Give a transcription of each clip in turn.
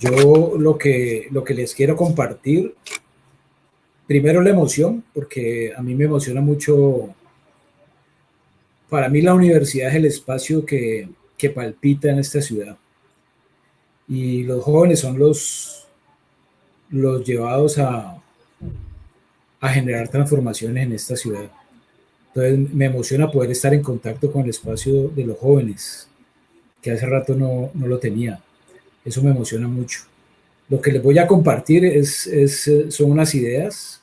Yo lo que les quiero compartir, primero la emoción, porque a mí me emociona mucho. Para mí la universidad es el espacio que palpita en esta ciudad. Y los jóvenes son los llevados a generar transformaciones en esta ciudad. Entonces me emociona poder estar en contacto con el espacio de los jóvenes, que hace rato no lo tenía. Eso me emociona mucho. Lo que les voy a compartir son unas ideas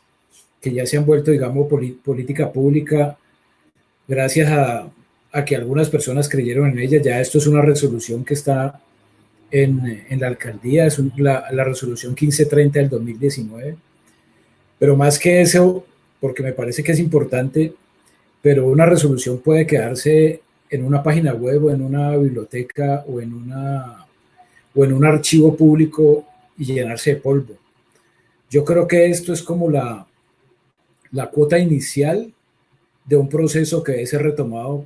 que ya se han vuelto, digamos, política pública gracias a que algunas personas creyeron en ella. Ya esto es una resolución que está en la alcaldía, es la resolución 1530 del 2019. Pero más que eso, porque me parece que es importante, pero una resolución puede quedarse en una página web o en una biblioteca o en un archivo público y llenarse de polvo. Yo creo que esto es como la cuota inicial de un proceso que debe ser retomado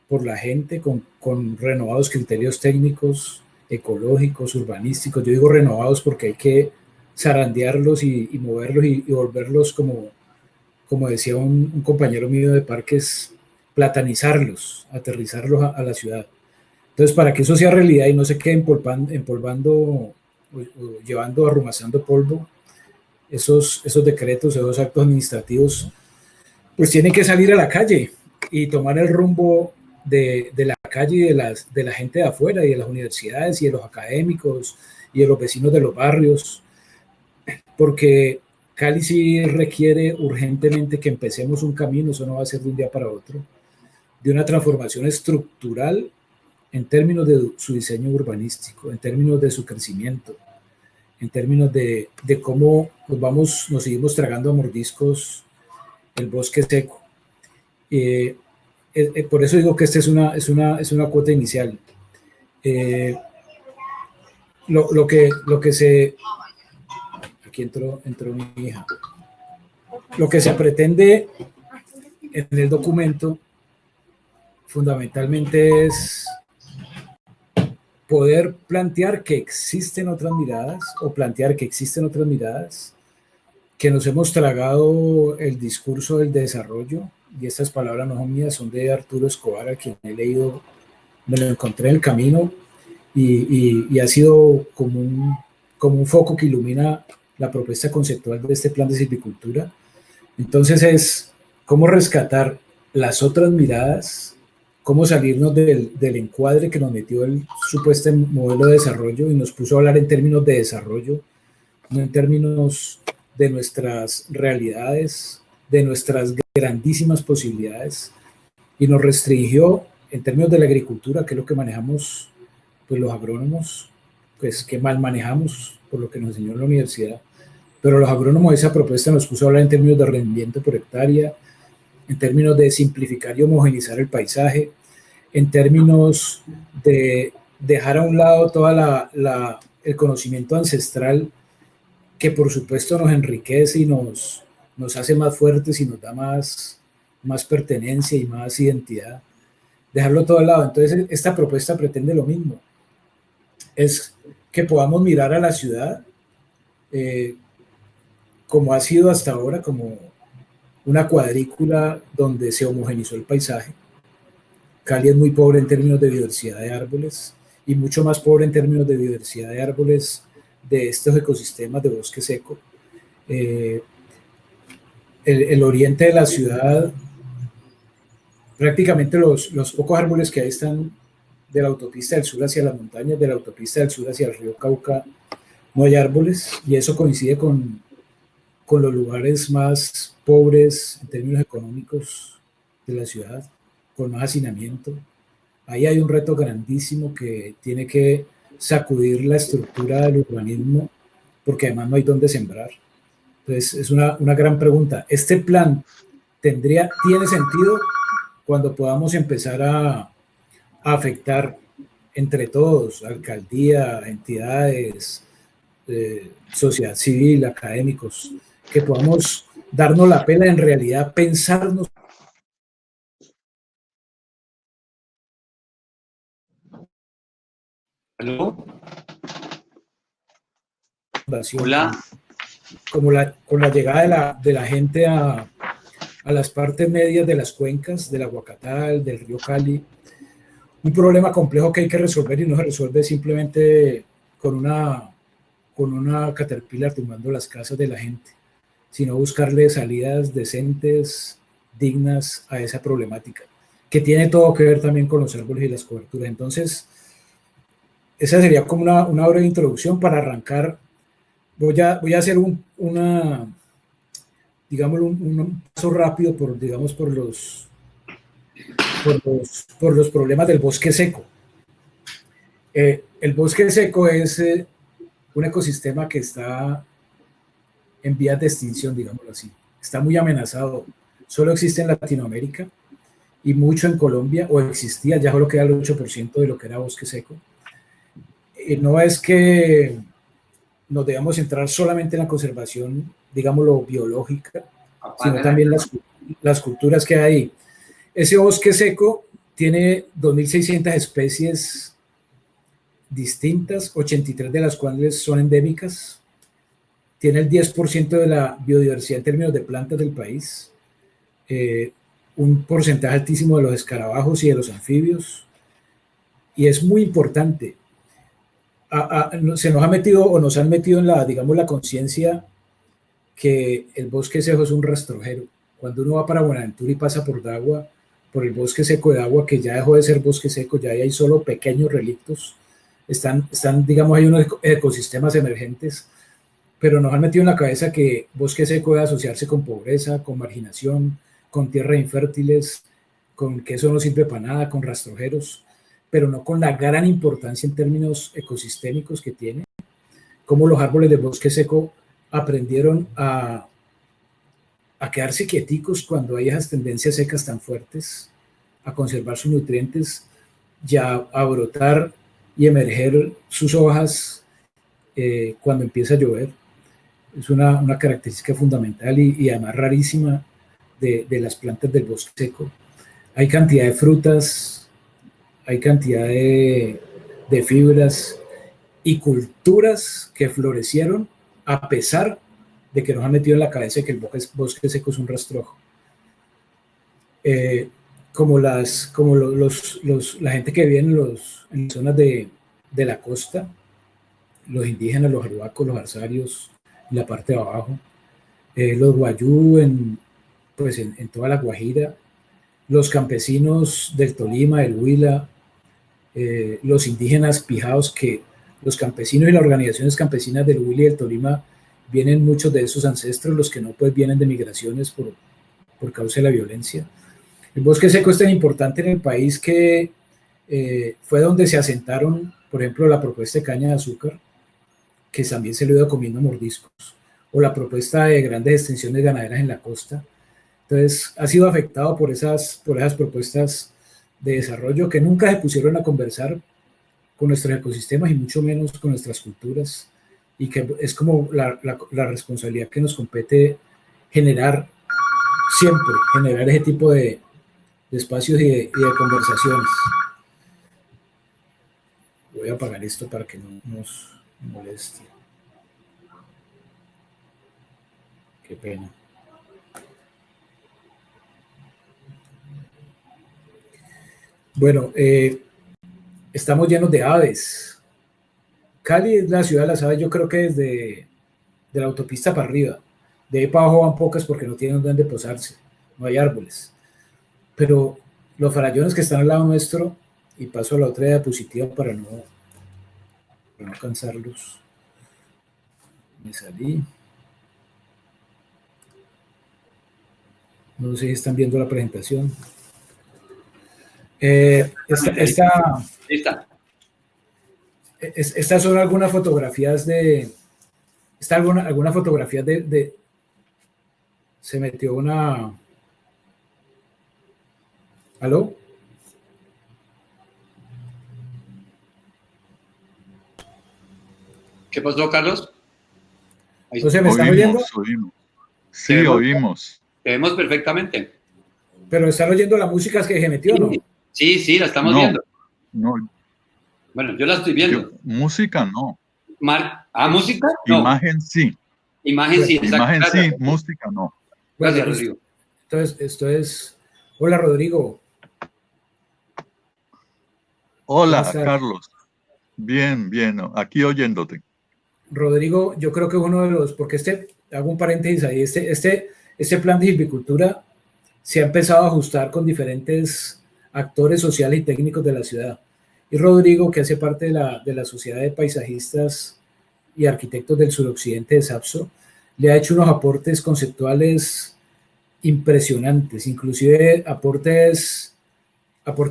por la gente con renovados criterios técnicos, ecológicos, urbanísticos. Yo digo renovados porque hay que zarandearlos y moverlos y volverlos como decía un compañero mío de parques, platanizarlos, aterrizarlos a la ciudad. Entonces, para que eso sea realidad y no se quede empolvando o llevando, arrumacando polvo, esos decretos, esos actos administrativos, pues tienen que salir a la calle y tomar el rumbo de la calle y de la gente de afuera y de las universidades y de los académicos y de los vecinos de los barrios, porque Cali sí requiere urgentemente que empecemos un camino, eso no va a ser de un día para otro, de una transformación estructural en términos de su diseño urbanístico, en términos de su crecimiento, en términos de cómo nos seguimos tragando a mordiscos el bosque seco. Por eso digo que esta es una cuota inicial. Lo que se... Aquí entró mi hija. Lo que se pretende en el documento fundamentalmente es poder plantear que existen otras miradas o plantear que existen otras miradas, que nos hemos tragado el discurso del desarrollo, y estas palabras no son mías, son de Arturo Escobar, a quien he leído, me lo encontré en el camino, y ha sido como un foco que ilumina la propuesta conceptual de este plan de silvicultura. Entonces es cómo rescatar las otras miradas, cómo salirnos del encuadre que nos metió el supuesto modelo de desarrollo y nos puso a hablar en términos de desarrollo, no en términos de nuestras realidades, de nuestras grandísimas posibilidades, y nos restringió en términos de la agricultura, que es lo que manejamos pues los agrónomos, pues que mal manejamos por lo que nos enseñó en la universidad. Pero los agrónomos, esa propuesta nos puso a hablar en términos de rendimiento por hectárea, en términos de simplificar y homogenizar el paisaje, en términos de dejar a un lado todo el conocimiento ancestral, que por supuesto nos enriquece y nos hace más fuertes y nos da más pertenencia y más identidad. Dejarlo todo al lado. Entonces, esta propuesta pretende lo mismo. Es que podamos mirar a la ciudad como ha sido hasta ahora, como una cuadrícula donde se homogenizó el paisaje. Cali es muy pobre en términos de diversidad de árboles y mucho más pobre en términos de diversidad de árboles de estos ecosistemas de bosque seco. El oriente de la ciudad, prácticamente los pocos árboles que ahí están de la autopista del sur hacia las montañas, de la autopista del sur hacia el río Cauca, no hay árboles, y eso coincide con los lugares más pobres en términos económicos de la ciudad, con más hacinamiento. Ahí hay un reto grandísimo que tiene que sacudir la estructura del urbanismo, porque además no hay dónde sembrar. Entonces, es una gran pregunta. ¿Este plan tiene sentido cuando podamos empezar a afectar entre todos, alcaldía, entidades, sociedad civil, académicos, que podamos darnos la pena en realidad pensarnos? ¿Aló? Hola. Con la llegada de la gente a las partes medias de las cuencas, del Aguacatal, del río Cali, un problema complejo que hay que resolver y no se resuelve simplemente con una Caterpillar tumbando las casas de la gente, sino buscarle salidas decentes, dignas a esa problemática, que tiene todo que ver también con los árboles y las coberturas. Entonces, esa sería como una breve introducción para arrancar. Voy a hacer digamos, un paso rápido por los problemas del bosque seco. El bosque seco es un ecosistema que está en vías de extinción, digámoslo así. Está muy amenazado. Solo existe en Latinoamérica y mucho en Colombia, o existía, ya solo queda el 8% de lo que era bosque seco. No es que nos debamos centrar solamente en la conservación, digámoslo, biológica, sino también las culturas que hay. Ese bosque seco tiene 2.600 especies distintas, 83 de las cuales son endémicas. Tiene el 10% de la biodiversidad en términos de plantas del país, un porcentaje altísimo de los escarabajos y de los anfibios, y es muy importante. Se nos ha metido o nos han metido en la conciencia que el bosque seco es un rastrojero. Cuando uno va para Buenaventura y pasa por el bosque seco de agua, que ya dejó de ser bosque seco, ya hay solo pequeños relictos, están digamos, hay unos ecosistemas emergentes, pero nos han metido en la cabeza que bosque seco debe asociarse con pobreza, con marginación, con tierras infértiles, con que eso no sirve para nada, con rastrojeros, pero no con la gran importancia en términos ecosistémicos que tiene, como los árboles de bosque seco aprendieron a quedarse quieticos cuando hay esas tendencias secas tan fuertes, a conservar sus nutrientes, ya a brotar y emerger sus hojas cuando empieza a llover. Es una característica fundamental y además rarísima de las plantas del bosque seco. Hay cantidad de frutas, hay cantidad de fibras y culturas que florecieron a pesar de que nos han metido en la cabeza que el bosque seco es un rastrojo. Como la gente que vive en zonas de la costa, los indígenas, los arhuacos, los arsarios, en la parte de abajo, los guayú en toda la Guajira, los campesinos del Tolima, del Huila, los indígenas pijaos, que los campesinos y las organizaciones campesinas del Huila y del Tolima vienen muchos de esos ancestros, los que no pues vienen de migraciones por causa de la violencia. El bosque seco es tan importante en el país que fue donde se asentaron, por ejemplo, la propuesta de caña de azúcar, que también se lo iba comiendo mordiscos, o la propuesta de grandes extensiones ganaderas en la costa. Entonces, ha sido afectado por esas propuestas de desarrollo que nunca se pusieron a conversar con nuestros ecosistemas y mucho menos con nuestras culturas, y que es como la responsabilidad que nos compete generar ese tipo de espacios y de conversaciones. Voy a apagar esto para que no nos moleste. Qué pena. Bueno, estamos llenos de aves. Cali es la ciudad de las aves, yo creo que desde de la autopista para arriba. De ahí para abajo van pocas porque no tienen dónde posarse, no hay árboles. Pero los farallones que están al lado nuestro, y paso a la otra diapositiva para no cansarlos. Me salí. No sé si están viendo la presentación. Estas son algunas fotografías algunas fotografías se metió una... ¿Aló? ¿Qué pasó, Carlos? Entonces, ¿me están oyendo? Oímos. Sí, oímos. Te vemos perfectamente. ¿Pero están oyendo la música que se metió o no? Sí, la estamos viendo. No. Bueno, yo la estoy viendo. Música no. ¿Música? No. Imagen sí. Imagen sí, exacto. Imagen sí, Gracias. música no. Gracias, Bueno, Rodrigo. entonces, esto es... Hola, Rodrigo. ¿Cómo Hola, estás? Carlos. Bien, bien, aquí oyéndote. Rodrigo, yo creo que uno de los... Porque hago un paréntesis ahí, este plan de silvicultura se ha empezado a ajustar con diferentes actores sociales y técnicos de la ciudad. Y Rodrigo, que hace parte de la Sociedad de Paisajistas y Arquitectos del Suroccidente de SAPSO, le ha hecho unos aportes conceptuales impresionantes, inclusive aportes,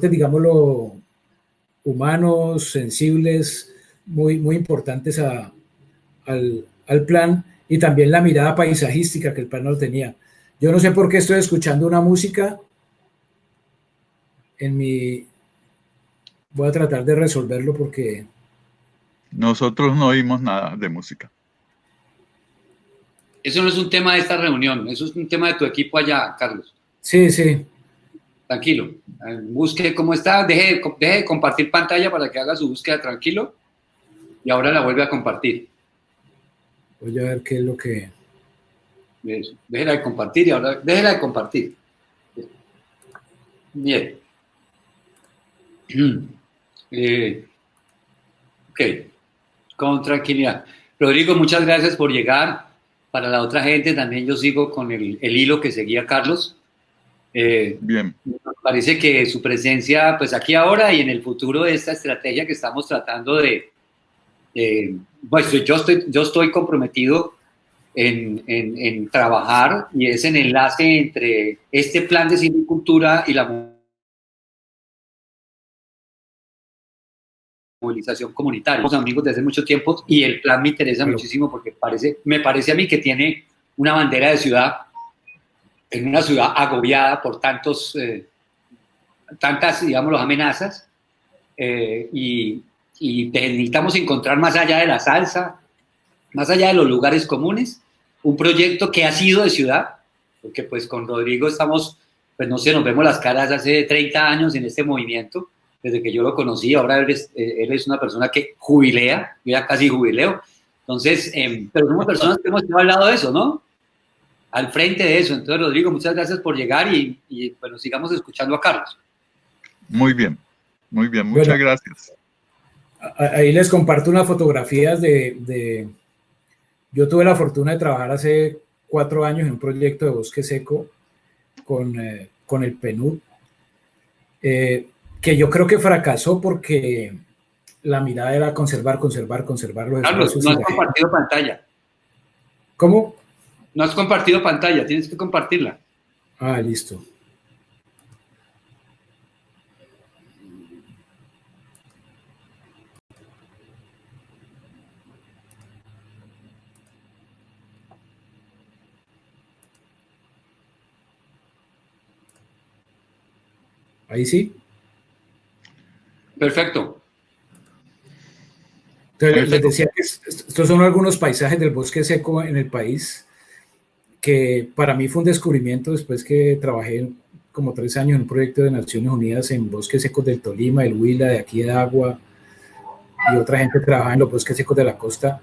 digámoslo, humanos, sensibles, muy importantes al plan, y también la mirada paisajística que el plan no tenía. Yo no sé por qué estoy escuchando una música en mi... Voy a tratar de resolverlo porque... Nosotros no oímos nada de música. Eso no es un tema de esta reunión, eso es un tema de tu equipo allá, Carlos. Sí, sí. Tranquilo. Busque cómo está, deje de compartir pantalla para que haga su búsqueda tranquilo y ahora la vuelve a compartir. Voy a ver qué es lo que... Eso. Déjela de compartir y ahora déjela de compartir. Bien. Ok, con tranquilidad. Rodrigo, muchas gracias por llegar. Para la otra gente también yo sigo con el hilo que seguía Carlos. Bien. Me parece que su presencia, pues aquí ahora y en el futuro de esta estrategia que estamos tratando pues yo estoy comprometido en trabajar y es en enlace entre este plan de silvicultura y la movilización comunitaria. Somos amigos desde hace mucho tiempo y el plan me interesa muchísimo porque me parece a mí que tiene una bandera de ciudad, en una ciudad agobiada por tantas, digamos, amenazas y necesitamos encontrar más allá de la salsa, más allá de los lugares comunes, un proyecto que ha sido de ciudad, porque pues con Rodrigo estamos, pues no sé, nos vemos las caras hace 30 años en este movimiento, desde que yo lo conocí. Ahora él es una persona que jubilea, yo ya casi jubileo, entonces, pero somos personas que hemos estado al lado de eso, ¿no? Al frente de eso. Entonces, Rodrigo, muchas gracias por llegar y bueno, sigamos escuchando a Carlos. Muy bien, muchas gracias. Ahí les comparto unas fotografías Yo tuve la fortuna de trabajar hace 4 años en un proyecto de bosque seco con el PNUD, que yo creo que fracasó porque la mirada era conservar los Carlos, espacios. no has compartido pantalla. ¿Cómo? No has compartido pantalla, tienes que compartirla. Ah, listo. Ahí sí. Perfecto. Entonces, les decía que estos son algunos paisajes del bosque seco en el país, que para mí fue un descubrimiento después que trabajé como 3 años en un proyecto de Naciones Unidas en bosques secos del Tolima, el Huila, de aquí de Agua, y otra gente trabaja en los bosques secos de la costa.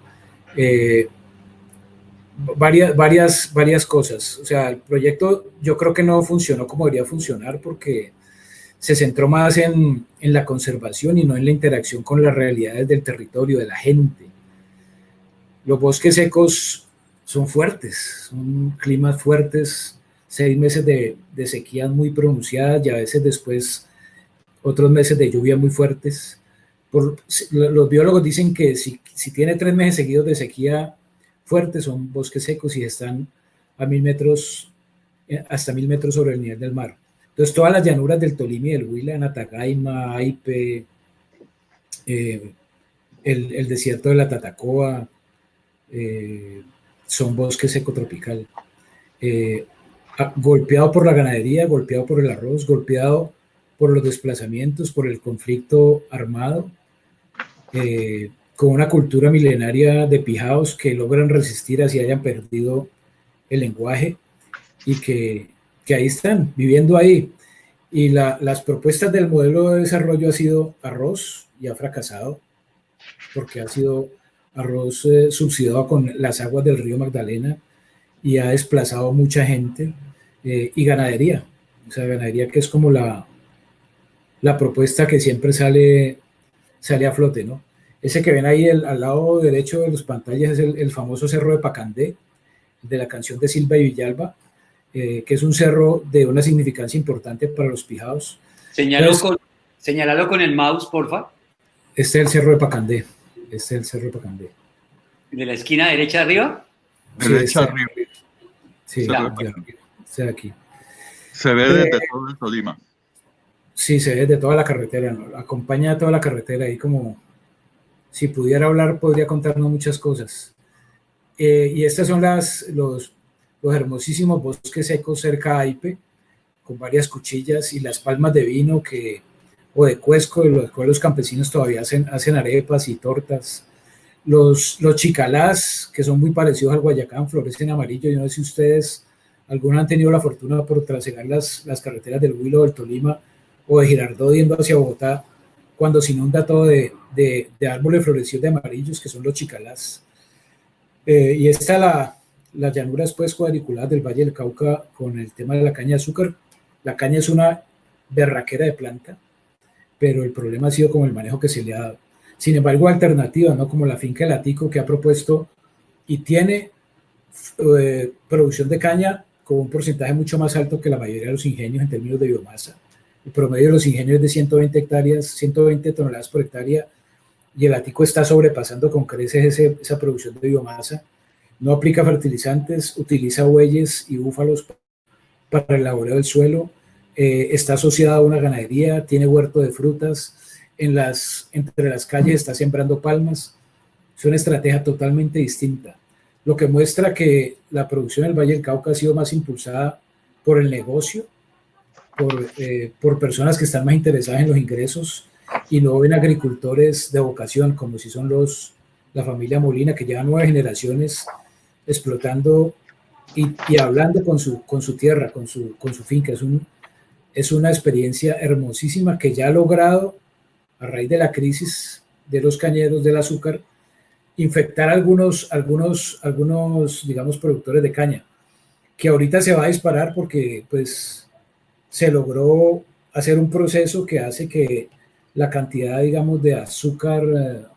Varias cosas. O sea, el proyecto yo creo que no funcionó como debería funcionar porque se centró más en la conservación y no en la interacción con las realidades del territorio, de la gente. Los bosques secos son fuertes, son climas fuertes, 6 meses de sequías muy pronunciadas y a veces después otros meses de lluvia muy fuertes. Los biólogos dicen que si tiene 3 meses seguidos de sequía fuerte son bosques secos y están a 1000 metros, hasta 1000 metros sobre el nivel del mar. Entonces todas las llanuras del Tolima y del Huila, Natagaima, Aipe, el desierto de la Tatacoa, son bosque seco tropical, golpeado por la ganadería, golpeado por el arroz, golpeado por los desplazamientos, por el conflicto armado, con una cultura milenaria de pijaos que logran resistir así hayan perdido el lenguaje y que ahí están, viviendo ahí. Y las propuestas del modelo de desarrollo ha sido arroz y ha fracasado porque ha sido arroz subsidiado con las aguas del río Magdalena, y ha desplazado mucha gente, y ganadería, o sea, ganadería que es como la propuesta que siempre sale a flote, ¿no? Ese que ven ahí al lado derecho de las pantallas es el famoso Cerro de Pacandé, de la canción de Silva y Villalba, que es un cerro de una significancia importante para los pijaos. Señalalo con el mouse, porfa. Este es el Cerro de Pacandé. ¿De la esquina derecha arriba? Derecha arriba. Sí, está aquí. Se ve desde todo el Tolima. Sí, se ve desde toda la carretera, ¿no? Acompaña toda la carretera ahí, como si pudiera hablar, podría contarnos muchas cosas. Y estas son los hermosísimos bosques secos cerca a Aipe, con varias cuchillas y las palmas de vino o de cuesco, de los cuales los campesinos todavía hacen arepas y tortas. Los chicalás, que son muy parecidos al guayacán, florecen amarillo. Yo no sé si ustedes algunos han tenido la fortuna por trasegar las carreteras del Huila o del Tolima o de Girardot yendo hacia Bogotá, cuando se inunda todo de árboles florecidos de amarillos, que son los chicalás. Y esta las llanuras pues cuadriculadas del Valle del Cauca con el tema de la caña de azúcar. La caña es una berraquera de planta, pero el problema ha sido como el manejo que se le ha dado. Sin embargo, alternativas, ¿no? Como la finca El Atico, que ha propuesto y tiene producción de caña con un porcentaje mucho más alto que la mayoría de los ingenios en términos de biomasa. El promedio de los ingenios es de 120 hectáreas, 120 toneladas por hectárea, y El Atico está sobrepasando con creces esa producción de biomasa. No aplica fertilizantes, utiliza bueyes y búfalos para el laboreo del suelo, está asociada a una ganadería, tiene huerto de frutas, entre las calles está sembrando palmas. Es una estrategia totalmente distinta, lo que muestra que la producción del Valle del Cauca ha sido más impulsada por el negocio, por personas que están más interesadas en los ingresos y no en agricultores de vocación, como si son la familia Molina, que lleva 9 generaciones explotando y hablando con su tierra, con su finca. Es una experiencia hermosísima que ya ha logrado, a raíz de la crisis de los cañeros del azúcar, infectar algunos, digamos, productores de caña, que ahorita se va a disparar porque pues se logró hacer un proceso que hace que la cantidad, digamos, de azúcar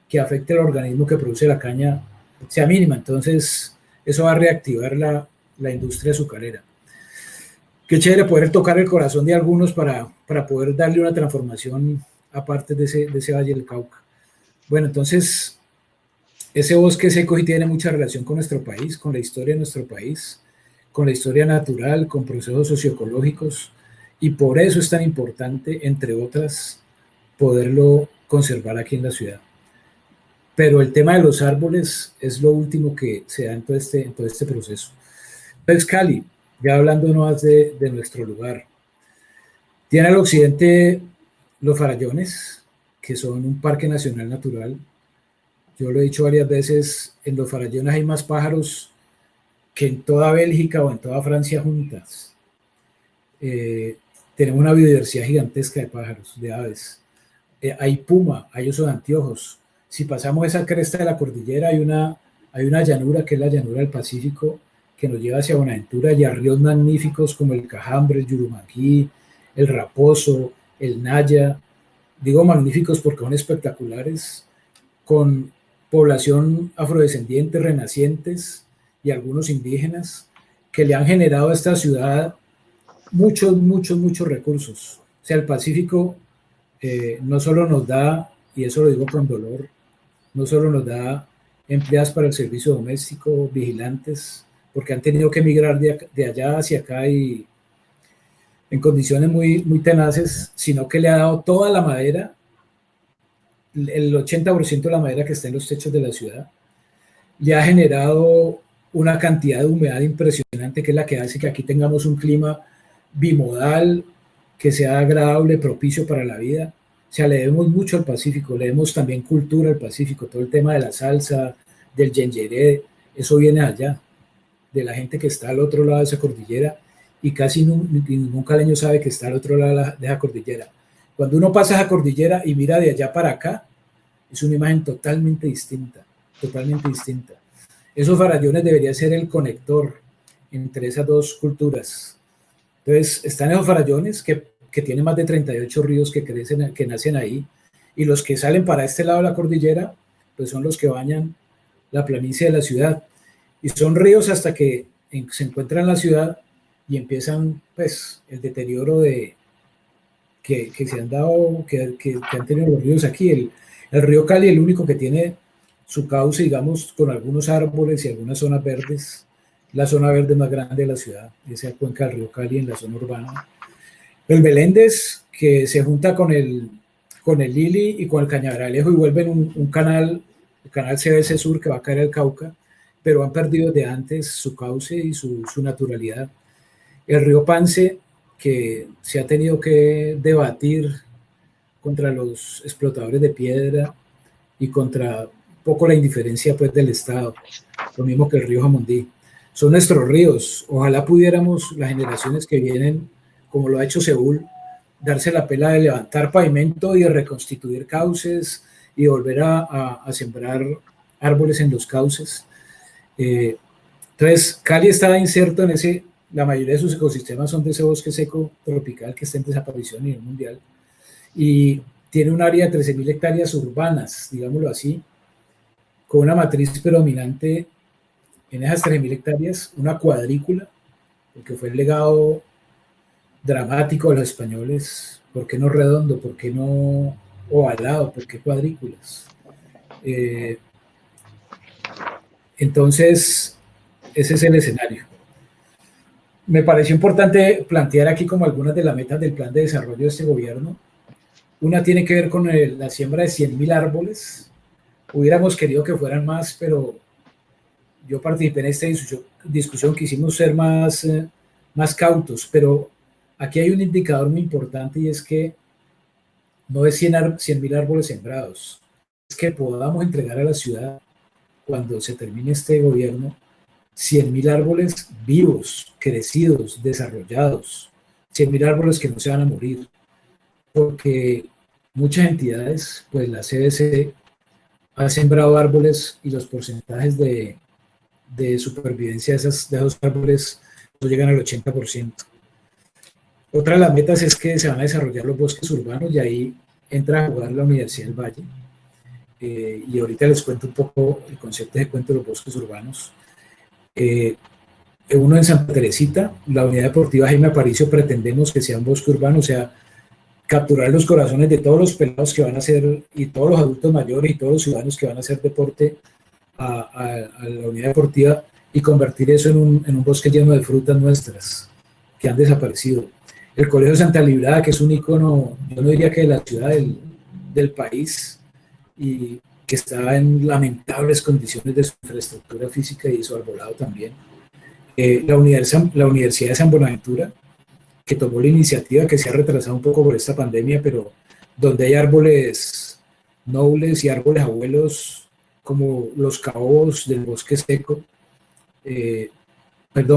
que afecte al organismo que produce la caña sea mínima. Entonces eso va a reactivar la industria azucarera. Qué chévere poder tocar el corazón de algunos para poder darle una transformación aparte de ese Valle del Cauca. Bueno, entonces, ese bosque seco sí tiene mucha relación con nuestro país, con la historia de nuestro país, con la historia natural, con procesos socioecológicos, y por eso es tan importante, entre otras, poderlo conservar aquí en la ciudad. Pero el tema de los árboles es lo último que se da en todo este proceso. Entonces, Cali, ya hablando más de nuestro lugar, tiene al occidente los Farallones, que son un parque nacional natural. Yo lo he dicho varias veces, en los Farallones hay más pájaros que en toda Bélgica o en toda Francia juntas. Tenemos una biodiversidad gigantesca de pájaros, de aves. Hay puma, hay oso de anteojos. Si pasamos esa cresta de la cordillera, hay una llanura que es la llanura del Pacífico, que nos lleva hacia Buenaventura, y a ríos magníficos como el Cajambre, el Yurumaquí, el Raposo, el Naya. Digo magníficos porque son espectaculares, con población afrodescendiente, renacientes y algunos indígenas, que le han generado a esta ciudad muchos recursos. O sea, el Pacífico no solo nos da, y eso lo digo con dolor, no solo nos da empleadas para el servicio doméstico, vigilantes, porque han tenido que emigrar de allá hacia acá y en condiciones muy tenaces, sino que le ha dado toda la madera, el 80% de la madera que está en los techos de la ciudad. Le ha generado una cantidad de humedad impresionante, que es la que hace que aquí tengamos un clima bimodal, que sea agradable, propicio para la vida. O sea, le debemos mucho al Pacífico, le debemos también cultura al Pacífico, todo el tema de la salsa, del yengeré, eso viene allá, de la gente que está al otro lado de esa cordillera, y casi ningún caleño sabe que está al otro lado de esa cordillera. Cuando uno pasa esa cordillera y mira de allá para acá, es una imagen totalmente distinta. totalmente distinta. Esos farallones debería ser el conector entre esas dos culturas. Entonces, están esos farallones que tienen más de 38 ríos que nacen ahí, y los que salen para este lado de la cordillera, pues son los que bañan la planicie de la ciudad. Y son ríos hasta que se encuentran en la ciudad y empiezan, pues, el deterioro que se han dado, que han tenido los ríos aquí. El río Cali es el único que tiene su cauce, digamos, con algunos árboles y algunas zonas verdes. La zona verde más grande de la ciudad, esa cuenca del río Cali en la zona urbana. El Beléndez, que se junta con el Lili y con el Cañaveralejo y vuelven un canal, el canal CBC Sur, que va a caer al Cauca, pero han perdido de antes su cauce y su naturalidad. El río Pance, que se ha tenido que debatir contra los explotadores de piedra y contra un poco la indiferencia, pues, del Estado, lo mismo que el río Jamundí. Son nuestros ríos. Ojalá pudiéramos, las generaciones que vienen, como lo ha hecho Seúl, darse la pela de levantar pavimento y de reconstituir cauces y volver a sembrar árboles en los cauces. Entonces, Cali está inserto en ese, la mayoría de sus ecosistemas son de ese bosque seco tropical que está en desaparición a nivel mundial, y tiene un área de 13.000 hectáreas urbanas, digámoslo así, con una matriz predominante en esas 13.000 hectáreas, una cuadrícula, porque fue el legado dramático de los españoles. ¿Por qué no redondo? ¿Por qué no ovalado? ¿Por qué cuadrículas? Entonces, ese es el escenario. Me pareció importante plantear aquí como algunas de las metas del plan de desarrollo de este gobierno. Una tiene que ver con la siembra de 100.000 árboles. Hubiéramos querido que fueran más, pero yo participé en esta discusión, quisimos ser más cautos, pero aquí hay un indicador muy importante, y es que no es 100.000 árboles sembrados, es que podamos entregar a la ciudad, cuando se termine este gobierno, 100.000 árboles vivos, crecidos, desarrollados, 100.000 árboles que no se van a morir, porque muchas entidades, pues la CBC ha sembrado árboles y los porcentajes de supervivencia de esos árboles no llegan al 80%. Otra de las metas es que se van a desarrollar los bosques urbanos, y ahí entra a jugar la Universidad del Valle. Y ahorita les cuento un poco el concepto de cuento de los bosques urbanos. Uno en Santa Teresita, la unidad deportiva Jaime Aparicio, pretendemos que sea un bosque urbano, o sea, capturar los corazones de todos los pelados que van a hacer, y todos los adultos mayores y todos los ciudadanos que van a hacer deporte a la unidad deportiva, y convertir eso en un bosque lleno de frutas nuestras que han desaparecido. El Colegio Santa Librada, que es un icono, yo no diría que de la ciudad, del país, y que está en lamentables condiciones de su infraestructura física y de su arbolado también. La Universidad de San Buenaventura, que tomó la iniciativa, que se ha retrasado un poco por esta pandemia, pero donde hay árboles nobles y árboles abuelos, como los caobos del bosque seco,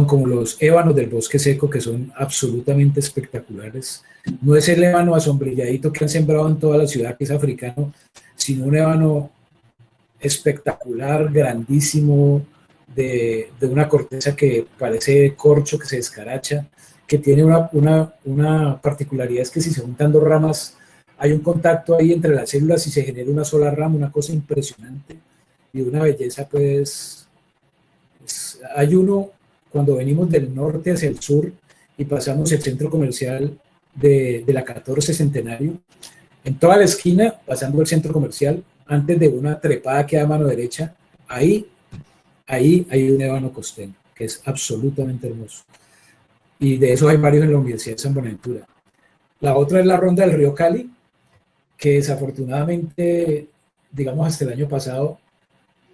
como los ébanos del bosque seco, que son absolutamente espectaculares. No es el ébano asombrilladito que han sembrado en toda la ciudad, que es africano, sino un ébano espectacular, grandísimo, de una corteza que parece corcho, que se descaracha, que tiene una particularidad, es que si se juntan dos ramas, hay un contacto ahí entre las células y se genera una sola rama, una cosa impresionante y de una belleza, pues. Hay uno, cuando venimos del norte hacia el sur y pasamos el centro comercial de la 14 Centenario, en toda la esquina, pasando el centro comercial, antes de una trepada que da a mano derecha, ahí hay un ébano costeño, que es absolutamente hermoso. Y de esos hay varios en la Universidad de San Buenaventura. La otra es la ronda del río Cali, que desafortunadamente, digamos hasta el año pasado,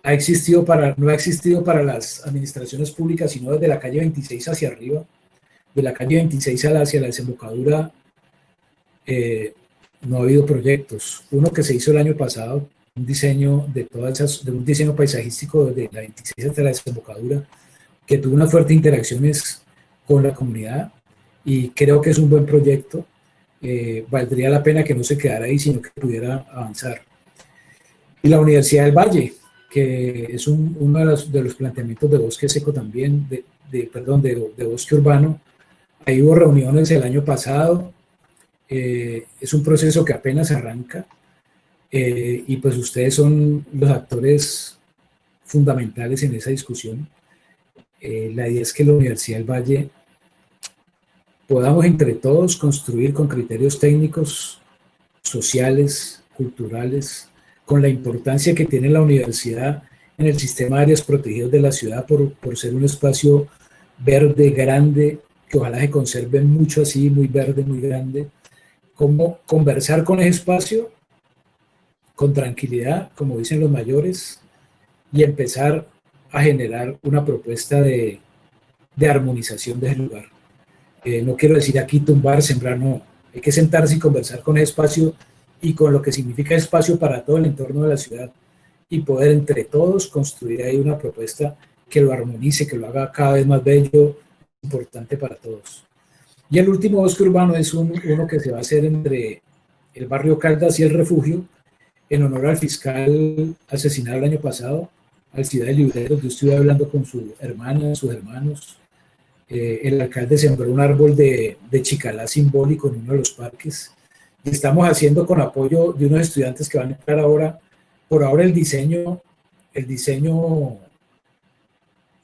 no ha existido para las administraciones públicas, sino desde la calle 26 hacia arriba. De la calle 26 hacia la desembocadura no ha habido proyectos. Uno que se hizo el año pasado, un diseño un diseño paisajístico desde la 26 hasta la desembocadura, que tuvo unas fuertes interacciones con la comunidad, y creo que es un buen proyecto. Valdría la pena que no se quedara ahí, sino que pudiera avanzar. Y la Universidad del Valle, que es uno de los planteamientos de bosque seco también, de bosque urbano. Ahí hubo reuniones el año pasado, es un proceso que apenas arranca, y pues ustedes son los actores fundamentales en esa discusión. La idea es que la Universidad del Valle podamos entre todos construir con criterios técnicos, sociales, culturales, con la importancia que tiene la universidad en el sistema de áreas protegidas de la ciudad por ser un espacio verde, grande, que ojalá se conserve mucho así, muy verde, muy grande. Cómo conversar con ese espacio con tranquilidad, como dicen los mayores, y empezar a generar una propuesta de armonización de ese lugar. No quiero decir aquí tumbar, sembrar, no. Hay que sentarse y conversar con ese espacio y con lo que significa espacio para todo el entorno de la ciudad y poder entre todos construir ahí una propuesta que lo armonice, que lo haga cada vez más bello, importante para todos. Y el último bosque urbano es uno que se va a hacer entre el barrio Caldas y el Refugio, en honor al fiscal asesinado el año pasado, Alcides Libreros. Yo estuve hablando con su hermana, sus hermanos. El alcalde sembró un árbol de chicalá simbólico en uno de los parques. Y estamos haciendo con apoyo de unos estudiantes que van a entrar ahora, por ahora el diseño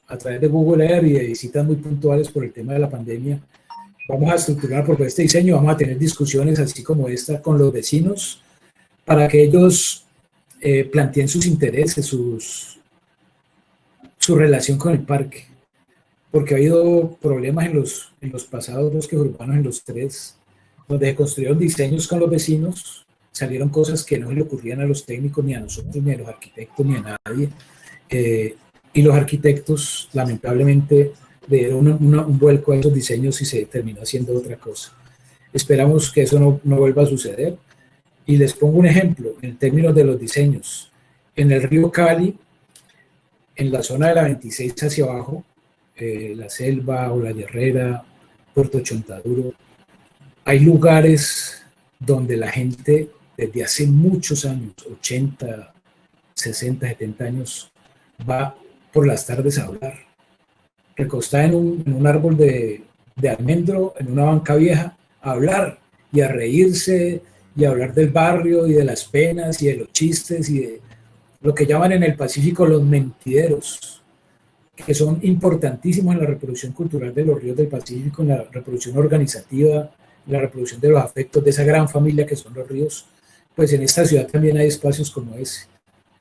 a través de Google Earth y de visitas muy puntuales por el tema de la pandemia. Vamos a estructurar por este diseño, vamos a tener discusiones así como esta con los vecinos para que ellos planteen sus intereses, su relación con el parque, porque ha habido problemas en los pasados bosques urbanos, en los tres, donde se construyeron diseños con los vecinos, salieron cosas que no se le ocurrían a los técnicos, ni a nosotros, ni a los arquitectos, ni a nadie, y los arquitectos lamentablemente le dieron un vuelco a esos diseños y se terminó haciendo otra cosa. Esperamos que eso no vuelva a suceder. Y les pongo un ejemplo en términos de los diseños. En el río Cali, en la zona de la 26 hacia abajo, la Selva o la Guerrera, Puerto Chontaduro, hay lugares donde la gente desde hace muchos años, 80, 60, 70 años, va por las tardes a hablar. Recostada en un árbol de almendro, en una banca vieja, a hablar y a reírse y a hablar del barrio y de las penas y de los chistes y de lo que llaman en el Pacífico los mentideros, que son importantísimos en la reproducción cultural de los ríos del Pacífico, en la reproducción organizativa, en la reproducción de los afectos de esa gran familia que son los ríos. Pues en esta ciudad también hay espacios como ese,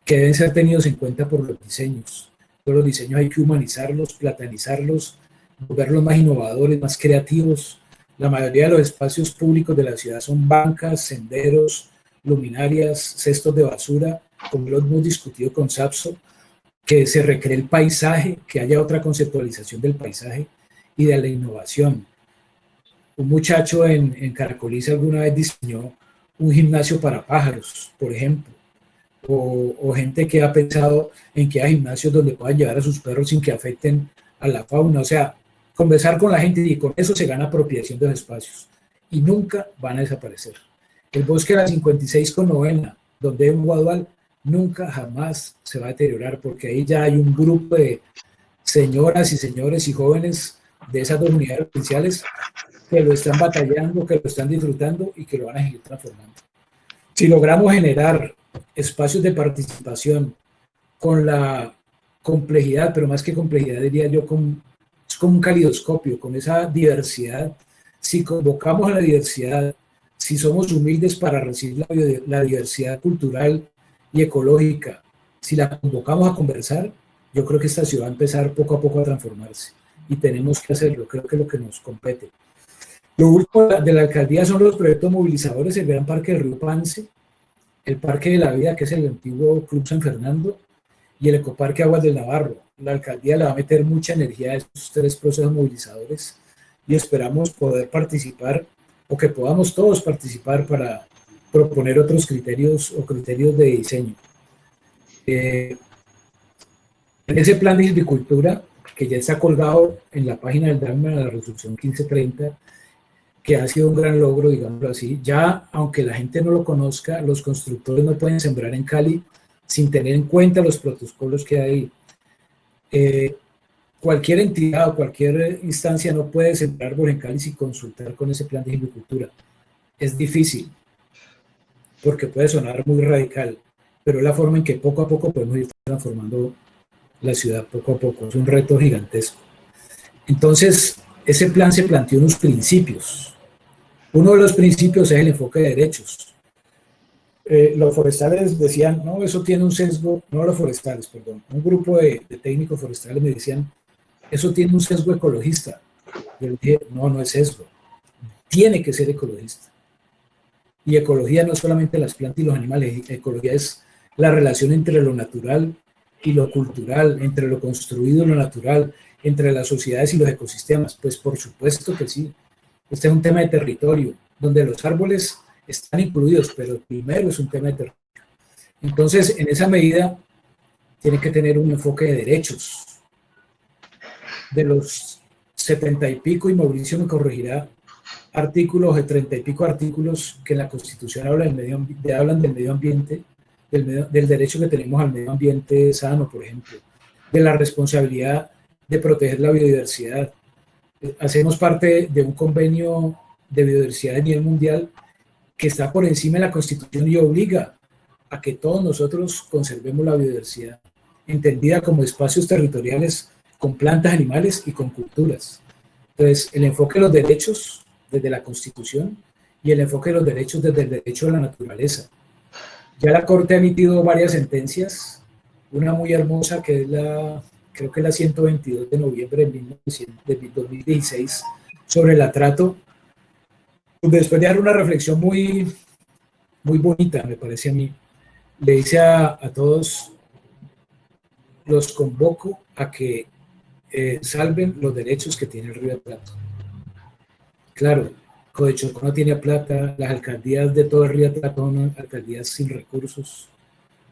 que deben ser tenidos en cuenta por los diseños. Todos los diseños hay que humanizarlos, platanizarlos, volverlos más innovadores, más creativos. La mayoría de los espacios públicos de la ciudad son bancas, senderos, luminarias, cestos de basura, como lo hemos discutido con Sapso, que se recree el paisaje, que haya otra conceptualización del paisaje y de la innovación. Un muchacho en Caracoliza alguna vez diseñó un gimnasio para pájaros, por ejemplo, o gente que ha pensado en que hay gimnasios donde puedan llevar a sus perros sin que afecten a la fauna. O sea, conversar con la gente y con eso se gana apropiación de los espacios y nunca van a desaparecer. El bosque de la 56 con novena, donde hay un guadual, nunca jamás se va a deteriorar porque ahí ya hay un grupo de señoras y señores y jóvenes de esas dos unidades provinciales que lo están batallando, que lo están disfrutando y que lo van a seguir transformando. Si logramos generar espacios de participación con la complejidad, pero más que complejidad diría yo, es como un calidoscopio, con esa diversidad. Si convocamos a la diversidad, si somos humildes para recibir la diversidad cultural y ecológica, si la convocamos a conversar, yo creo que esta ciudad va a empezar poco a poco a transformarse y tenemos que hacerlo, creo que es lo que nos compete. Lo último de la alcaldía son los proyectos movilizadores, el Gran Parque del Río Pance, el Parque de la Vida, que es el antiguo Club San Fernando, y el Ecoparque Aguas del Navarro. La alcaldía le va a meter mucha energía a estos tres procesos movilizadores y esperamos poder participar o que podamos todos participar para proponer otros criterios o criterios de diseño. En ese plan de silvicultura, que ya está colgado en la página del DACMA, la resolución 1530, que ha sido un gran logro, digámoslo así, ya aunque la gente no lo conozca, los constructores no pueden sembrar en Cali sin tener en cuenta los protocolos que hay. Cualquier entidad o cualquier instancia no puede sembrar árbol en Cali sin consultar con ese plan de silvicultura. Es difícil, porque puede sonar muy radical, pero es la forma en que poco a poco podemos ir transformando la ciudad, poco a poco. Es un reto gigantesco. Entonces, ese plan se planteó unos principios. Uno de los principios es el enfoque de derechos. Los forestales decían, no, eso tiene un sesgo, no los forestales, perdón, un grupo de técnicos forestales me decían, eso tiene un sesgo ecologista. Yo dije, no, no es sesgo, tiene que ser ecologista. Y ecología no es solamente las plantas y los animales, ecología es la relación entre lo natural y lo cultural, entre lo construido y lo natural, entre las sociedades y los ecosistemas. Pues por supuesto que sí. Este es un tema de territorio, donde los árboles están incluidos, pero primero es un tema de territorio. Entonces, en esa medida, tiene que tener un enfoque de derechos. De los 70 y pico, y Mauricio me corregirá, artículos, de 30 y pico artículos que en la Constitución hablan del medio ambiente, del derecho que tenemos al medio ambiente sano, por ejemplo, de la responsabilidad de proteger la biodiversidad. Hacemos parte de un convenio de biodiversidad a nivel mundial que está por encima de la Constitución y obliga a que todos nosotros conservemos la biodiversidad, entendida como espacios territoriales con plantas, animales y con culturas. Entonces, el enfoque de los derechos desde la Constitución y el enfoque de los derechos desde el derecho de la naturaleza. Ya la Corte ha emitido varias sentencias, una muy hermosa que es creo que es la 122 de noviembre de 2016, sobre el atrato. Después de dar una reflexión muy, muy bonita, me parece a mí, le dice a todos, los convoco a que salven los derechos que tiene el Río Atrato. Claro, Codechocó no tiene plata, las alcaldías de todo el Río Atrato son alcaldías sin recursos,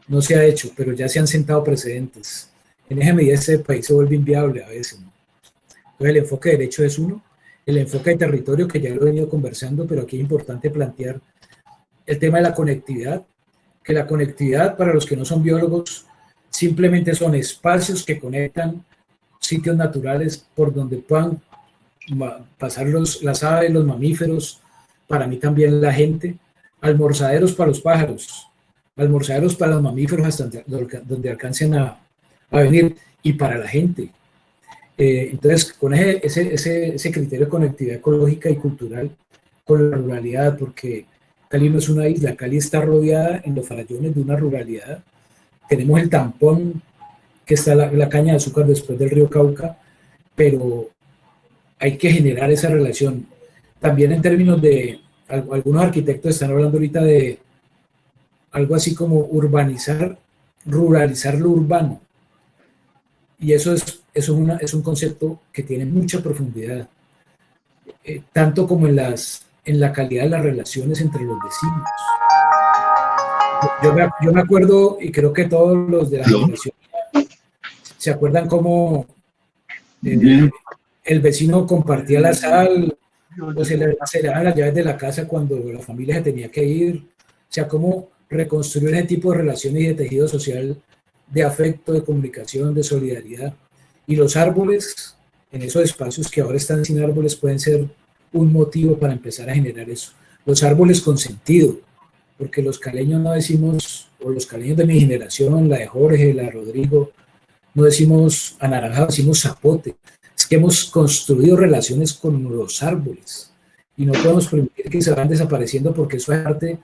no se ha hecho, pero ya se han sentado precedentes. En esa medida ese país se vuelve inviable a veces, ¿no? Entonces el enfoque de derecho es uno, el enfoque de territorio, que ya lo he venido conversando, pero aquí es importante plantear el tema de la conectividad, que la conectividad, para los que no son biólogos, simplemente son espacios que conectan sitios naturales por donde puedan pasar las aves, los mamíferos, para mí también la gente, almorzaderos para los pájaros, almorzaderos para los mamíferos hasta donde alcancen a venir, y para la gente. Entonces, con ese criterio de conectividad ecológica y cultural con la ruralidad, porque Cali no es una isla, Cali está rodeada en los farallones de una ruralidad. Tenemos el tampón, que está la caña de azúcar después del río Cauca, pero hay que generar esa relación. También en términos de, algunos arquitectos están hablando ahorita de algo así como ruralizar lo urbano. Y eso es un concepto que tiene mucha profundidad, tanto como en la calidad de las relaciones entre los vecinos. Yo me acuerdo, y creo que todos los de la generación se acuerdan cómo el vecino compartía la sal, o se le daban las llaves de la casa cuando la familia se tenía que ir. O sea, cómo reconstruir ese tipo de relaciones y de tejido social, de afecto, de comunicación, de solidaridad. Y los árboles, en esos espacios que ahora están sin árboles, pueden ser un motivo para empezar a generar eso. Los árboles con sentido, porque los caleños no decimos, o los caleños de mi generación, la de Jorge, la de Rodrigo, no decimos anaranjado, decimos zapote. Es que hemos construido relaciones con los árboles y no podemos permitir que se vayan desapareciendo, porque eso es parte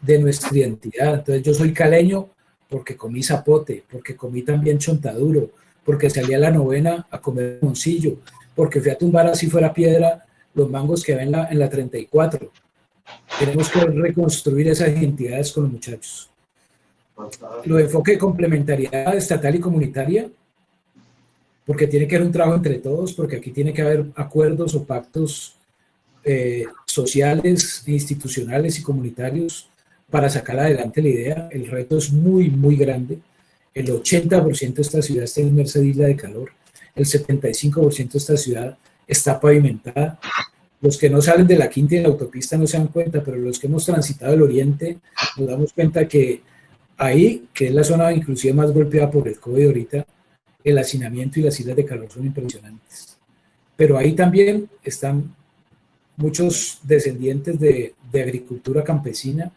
de nuestra identidad. Entonces yo soy caleño porque comí zapote, porque comí también chontaduro, porque salí a la novena a comer moncillo, porque fui a tumbar, así fuera piedra, los mangos que ven en la 34. Tenemos que reconstruir esas identidades con los muchachos. Lo enfoque de complementariedad estatal y comunitaria, porque tiene que haber un trabajo entre todos, porque aquí tiene que haber acuerdos o pactos sociales, institucionales y comunitarios para sacar adelante la idea. El reto es muy, muy grande. El 80% de esta ciudad está inmersa en isla de calor. El 75% de esta ciudad está pavimentada. Los que no salen de la quinta y de la autopista no se dan cuenta, pero los que hemos transitado el oriente nos damos cuenta que Ahí, que es la zona inclusive más golpeada por el COVID ahorita, el hacinamiento y las islas de calor son impresionantes. Pero ahí también están muchos descendientes de agricultura campesina,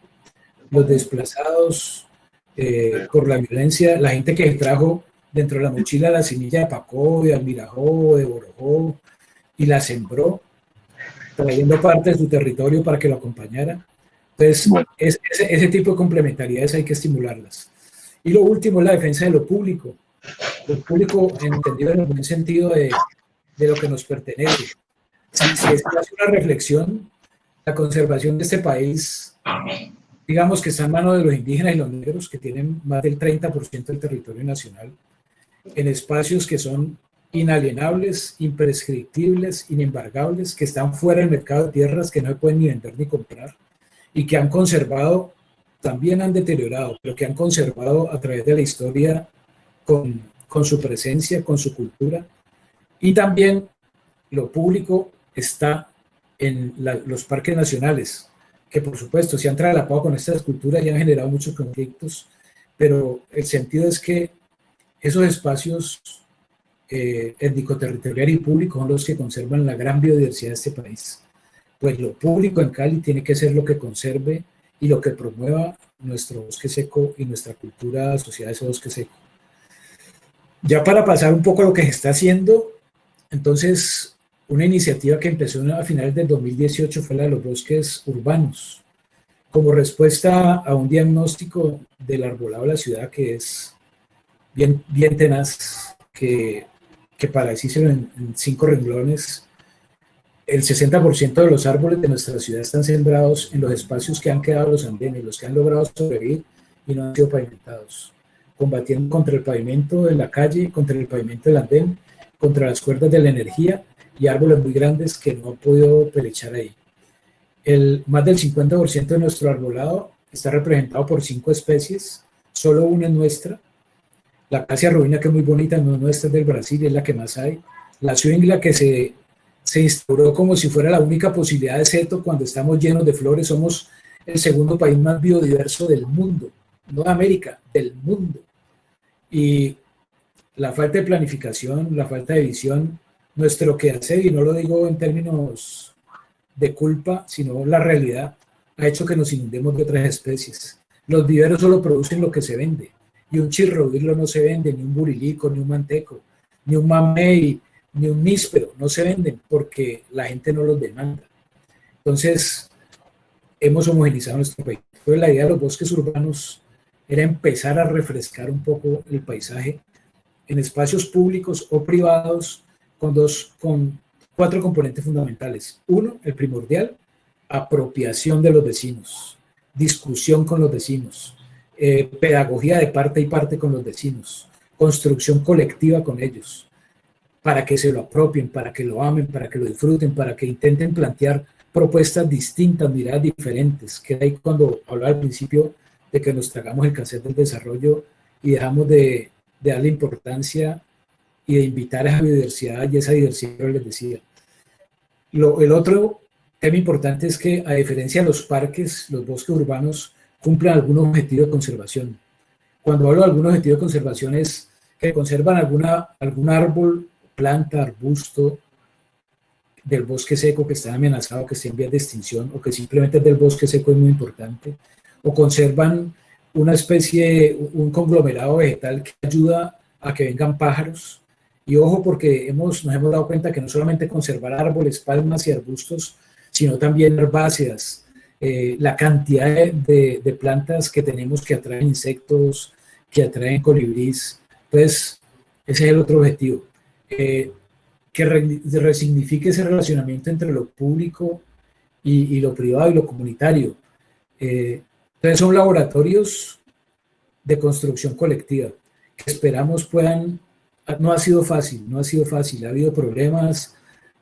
los desplazados por la violencia, la gente que trajo dentro de la mochila la semilla de pacó, de almirajó, de borojó, y la sembró, trayendo parte de su territorio para que lo acompañara. Entonces, bueno, ese tipo de complementariedades hay que estimularlas. Y lo último es la defensa de lo público entendido en el buen sentido de lo que nos pertenece. Si es una reflexión, la conservación de este país, digamos que está en manos de los indígenas y los negros, que tienen más del 30% del territorio nacional, en espacios que son inalienables, imprescriptibles, inembargables, que están fuera del mercado de tierras, que no se pueden ni vender ni comprar, y que han conservado, también han deteriorado, pero que han conservado a través de la historia con su presencia, con su cultura. Y también lo público está en los parques nacionales, que por supuesto se han trasladado con estas culturas y han generado muchos conflictos, pero el sentido es que esos espacios étnico-territorial y público son los que conservan la gran biodiversidad de este país. Pues lo público en Cali tiene que ser lo que conserve y lo que promueva nuestro bosque seco y nuestra cultura asociada a ese bosque seco. Ya para pasar un poco a lo que se está haciendo, entonces una iniciativa que empezó a finales del 2018 fue la de los bosques urbanos, como respuesta a un diagnóstico del arbolado de la ciudad que es bien tenaz, que para decírselo en 5 renglones, el 60% de los árboles de nuestra ciudad están sembrados en los espacios que han quedado los andenes, los que han logrado sobrevivir y no han sido pavimentados, combatiendo contra el pavimento de la calle, contra el pavimento del andén, contra las cuerdas de la energía y árboles muy grandes que no han podido pelechar ahí. Más del 50% de nuestro arbolado está representado por 5 especies, solo una es nuestra. La acacia rubina, que es muy bonita, no es nuestra, es del Brasil, es la que más hay. La suingla, que se instauró como si fuera la única posibilidad de seto cuando estamos llenos de flores. Somos el segundo país más biodiverso del mundo, no de América, del mundo. Y la falta de planificación, la falta de visión, nuestro quehacer, y no lo digo en términos de culpa, sino la realidad, ha hecho que nos inundemos de otras especies. Los viveros solo producen lo que se vende, y un chirrohuirlo no se vende, ni un burilico, ni un manteco, ni un mamey, ni un níspero, no se venden porque la gente no los demanda. Entonces, hemos homogenizado nuestro país. Entonces, la idea de los bosques urbanos era empezar a refrescar un poco el paisaje en espacios públicos o privados con 4 componentes fundamentales. 1, el primordial, apropiación de los vecinos, discusión con los vecinos, pedagogía de parte y parte con los vecinos, construcción colectiva con ellos, para que se lo apropien, para que lo amen, para que lo disfruten, para que intenten plantear propuestas distintas, miradas diferentes, que ahí cuando hablaba al principio de que nos tragamos el cáncer del desarrollo y dejamos de darle importancia y de invitar a esa biodiversidad y esa diversidad que les decía. El otro tema importante es que, a diferencia de los parques, los bosques urbanos cumplen algún objetivo de conservación. Cuando hablo de algún objetivo de conservación es que conservan algún árbol, planta, arbusto del bosque seco que está amenazado, que está en vías de extinción, o que simplemente es del bosque seco, es muy importante, o conservan una especie, un conglomerado vegetal que ayuda a que vengan pájaros. Y ojo, porque nos hemos dado cuenta que no solamente conservar árboles, palmas y arbustos, sino también herbáceas, la cantidad de plantas que tenemos que atraen insectos, que atraen colibríes. Entonces, ese es el otro objetivo. Que resignifique ese relacionamiento entre lo público y lo privado y lo comunitario. Entonces son laboratorios de construcción colectiva que esperamos puedan. No ha sido fácil, ha habido problemas,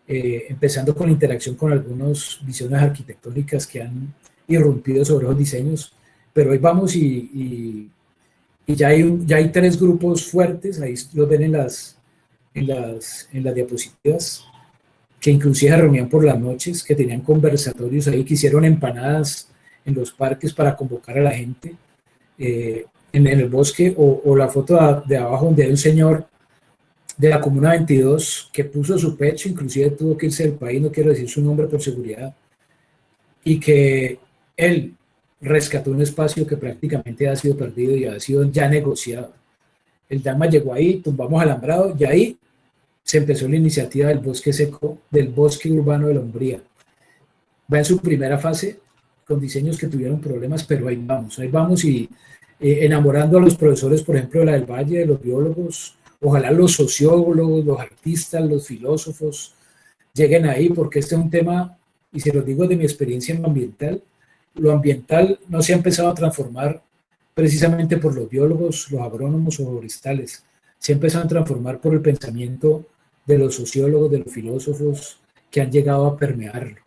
empezando con la interacción con algunas visiones arquitectónicas que han irrumpido sobre los diseños, pero ahí vamos y ya hay 3 grupos fuertes, ahí los ven en las diapositivas, que inclusive se reunían por las noches, que tenían conversatorios ahí, que hicieron empanadas en los parques para convocar a la gente. en el bosque, o la foto de abajo donde hay un señor de la Comuna 22 que puso su pecho, inclusive tuvo que irse del país, no quiero decir su nombre por seguridad, y que él rescató un espacio que prácticamente ha sido perdido y ha sido ya negociado. El Dama llegó ahí, tumbamos alambrado, y ahí se empezó la iniciativa del bosque seco, del bosque urbano de la Umbría. Va en su primera fase, con diseños que tuvieron problemas, pero ahí vamos y enamorando a los profesores, por ejemplo, de la del Valle, de los biólogos, ojalá los sociólogos, los artistas, los filósofos lleguen ahí, porque este es un tema, y se los digo de mi experiencia en lo ambiental no se ha empezado a transformar precisamente por los biólogos, los agrónomos o forestales, se ha empezado a transformar por el pensamiento de los sociólogos, de los filósofos que han llegado a permearlo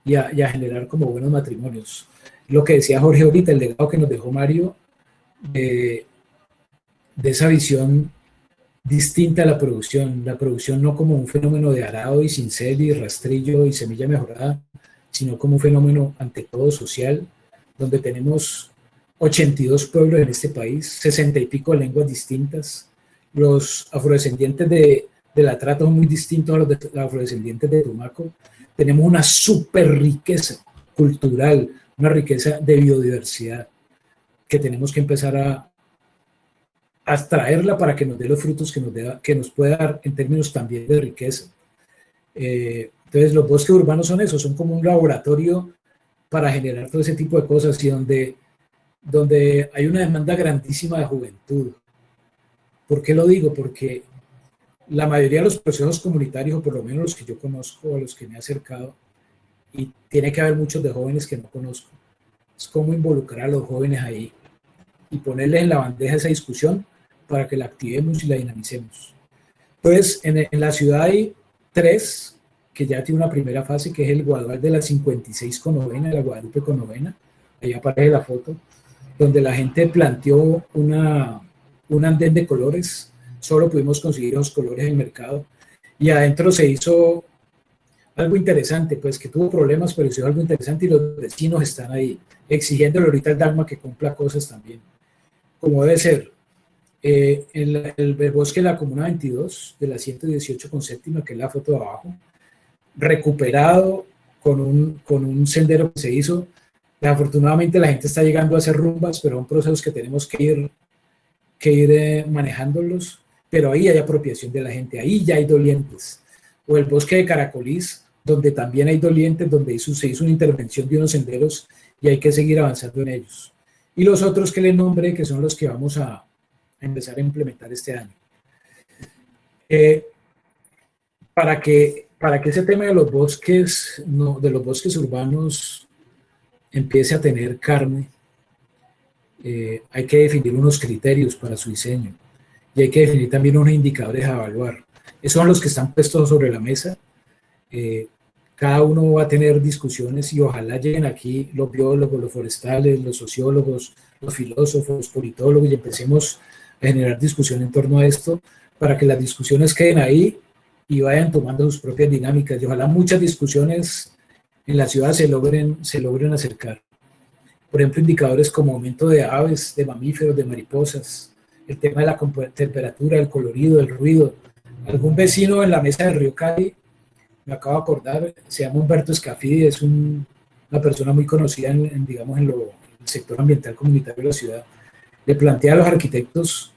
y a generar como buenos matrimonios. Lo que decía Jorge ahorita, el legado que nos dejó Mario, de esa visión distinta a la producción no como un fenómeno de arado y cincel y rastrillo y semilla mejorada, sino como un fenómeno ante todo social, donde tenemos 82 pueblos en este país, 60 y pico lenguas distintas. Los afrodescendientes de la Trata son muy distintos a los afrodescendientes de Tumaco. Tenemos una súper riqueza cultural, una riqueza de biodiversidad que tenemos que empezar a extraerla para que nos dé los frutos que nos pueda dar en términos también de riqueza. Entonces los bosques urbanos son eso, son como un laboratorio para generar todo ese tipo de cosas y donde hay una demanda grandísima de juventud. ¿Por qué lo digo? Porque la mayoría de los procesos comunitarios, o por lo menos los que yo conozco, a los que me he acercado, y tiene que haber muchos de jóvenes que no conozco, es cómo involucrar a los jóvenes ahí y ponerles en la bandeja esa discusión para que la activemos y la dinamicemos. Entonces, en la ciudad hay 3 que ya tiene una primera fase, que es el Guadual de la 56 con novena, la Guadalupe con novena, ahí aparece la foto, donde la gente planteó un andén de colores, solo pudimos conseguir esos colores en el mercado, y adentro se hizo algo interesante, pues que tuvo problemas, pero hizo algo interesante y los vecinos están ahí, exigiéndole ahorita al Dagma que cumpla cosas también, como debe ser. El bosque de la Comuna 22, de la 118 con séptima, que es la foto de abajo, recuperado con un sendero que se hizo. Afortunadamente la gente está llegando a hacer rumbas, pero son procesos que tenemos que ir manejándolos, pero ahí hay apropiación de la gente, ahí ya hay dolientes. O el bosque de Caracolís, donde también hay dolientes, donde se hizo una intervención de unos senderos y hay que seguir avanzando en ellos. Y los otros que les nombré, que son los que vamos a empezar a implementar este año. Para que ese tema de los bosques, de los bosques urbanos empiece a tener carne, hay que definir unos criterios para su diseño y hay que definir también unos indicadores a evaluar. Esos son los que están puestos sobre la mesa. Cada uno va a tener discusiones y ojalá lleguen aquí los biólogos, los forestales, los sociólogos, los filósofos, los politólogos y empecemos a generar discusión en torno a esto para que las discusiones queden ahí y vayan tomando sus propias dinámicas y ojalá muchas discusiones en la ciudad se logren acercar. Por ejemplo, indicadores como aumento de aves, de mamíferos, de mariposas, el tema de la temperatura, el colorido, el ruido. Algún vecino en la mesa del Río Cali, me acabo de acordar, se llama Humberto Escafidi, es una persona muy conocida en el sector ambiental comunitario de la ciudad. Le plantea a los arquitectos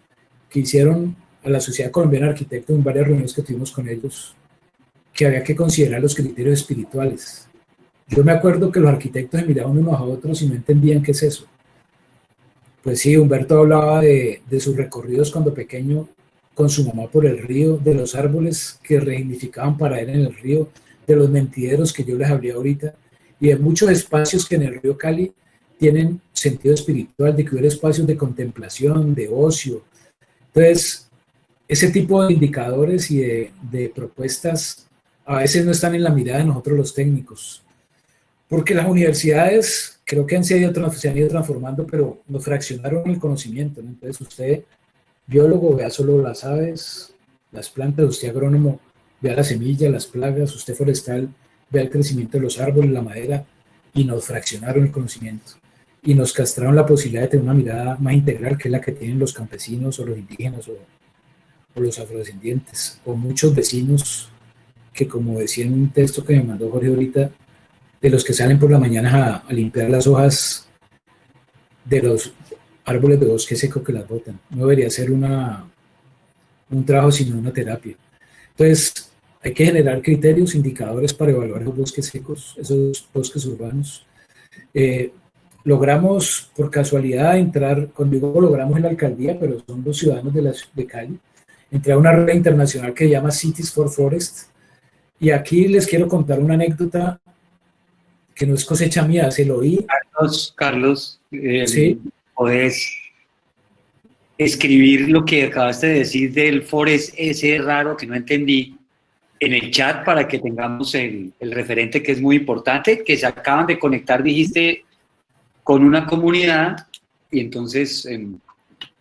que hicieron, a la Sociedad Colombiana de Arquitectos, en varias reuniones que tuvimos con ellos, que había que considerar los criterios espirituales. Yo me acuerdo que los arquitectos se miraban unos a otros y no entendían qué es eso. Pues sí, Humberto hablaba de sus recorridos cuando pequeño con su mamá por el río, de los árboles que resignificaban para él en el río, de los mentideros que yo les hablé ahorita, y de muchos espacios que en el río Cali tienen sentido espiritual, de que hubiera espacios de contemplación, de ocio. Entonces, ese tipo de indicadores y de propuestas a veces no están en la mirada de nosotros los técnicos, porque las universidades creo que se han ido transformando, pero nos fraccionaron el conocimiento, ¿no? Entonces usted, biólogo, vea solo las aves, las plantas, usted agrónomo, vea la semilla, las plagas, usted forestal, vea el crecimiento de los árboles, la madera, y nos fraccionaron el conocimiento. y nos castraron la posibilidad de tener una mirada más integral, que es la que tienen los campesinos o los indígenas o los afrodescendientes, o muchos vecinos que, como decía en un texto que me mandó Jorge ahorita, de los que salen por la mañana a limpiar las hojas de los árboles de bosque seco que las botan. No debería ser un trabajo, sino una terapia. Entonces, hay que generar criterios, indicadores para evaluar los bosques secos, esos bosques urbanos. Logramos, por casualidad, entrar, cuando digo logramos en la alcaldía, pero son los ciudadanos de Cali, entrar a una red internacional que se llama Cities for Forest. Y aquí les quiero contar una anécdota que no es cosecha mía, se lo oí. Carlos, sí. ¿podés escribir lo que acabaste de decir del forest ese raro que no entendí en el chat para que tengamos el referente, que es muy importante, que se acaban de conectar, dijiste, con una comunidad, y entonces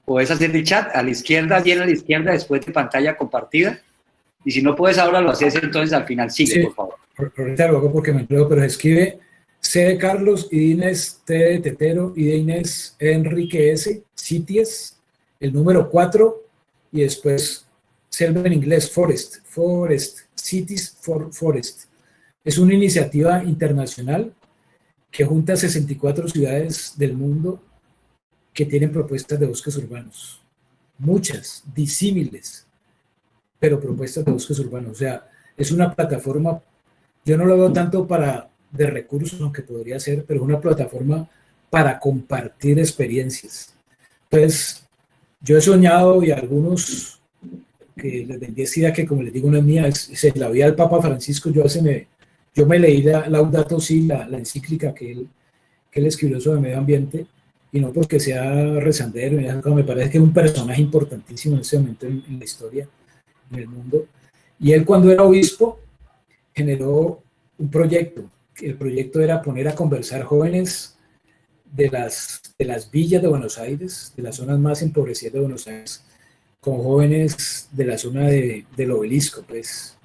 puedes hacer el chat a la izquierda, bien a la izquierda, después de pantalla compartida, y si no puedes ahora lo haces, entonces al final sigue, sí, por favor. Ahorita lo hago porque me enredo, pero se escribe C de Carlos, I de Inés, T de Tetero, I de Inés, Enrique S, Cities, el número 4, y después selva en inglés, Forest, Cities for Forest. Es una iniciativa internacional que junta 64 ciudades del mundo que tienen propuestas de bosques urbanos. Muchas, disímiles, pero propuestas de bosques urbanos. O sea, es una plataforma, yo no lo veo tanto de recursos, aunque podría ser, pero es una plataforma para compartir experiencias. Entonces, yo he soñado, y algunos que les vendí esta idea, que como les digo, no es mía, es la vida del Papa Francisco. Yo me leí la Laudato Si, la encíclica que él escribió sobre medio ambiente, y no porque sea rezandero, me parece que es un personaje importantísimo en ese momento en la historia, en el mundo. Y él, cuando era obispo, generó un proyecto. El proyecto era poner a conversar jóvenes de las villas de Buenos Aires, de las zonas más empobrecidas de Buenos Aires, con jóvenes de la zona del Obelisco, pues.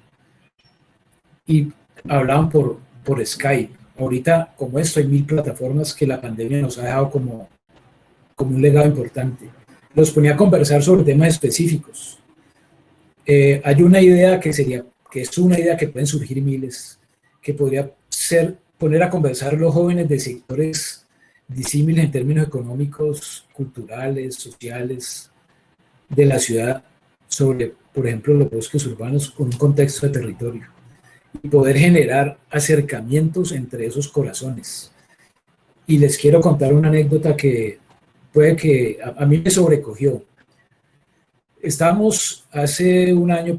Y hablaban por Skype. Ahorita, como esto, hay 1000 plataformas que la pandemia nos ha dejado como un legado importante. Los ponía a conversar sobre temas específicos. Hay una idea que es una idea que pueden surgir miles, que podría ser poner a conversar los jóvenes de sectores disímiles en términos económicos, culturales, sociales, de la ciudad, sobre, por ejemplo, los bosques urbanos con un contexto de territorio, y poder generar acercamientos entre esos corazones. Y les quiero contar una anécdota que puede que a mí me sobrecogió. Estábamos hace un año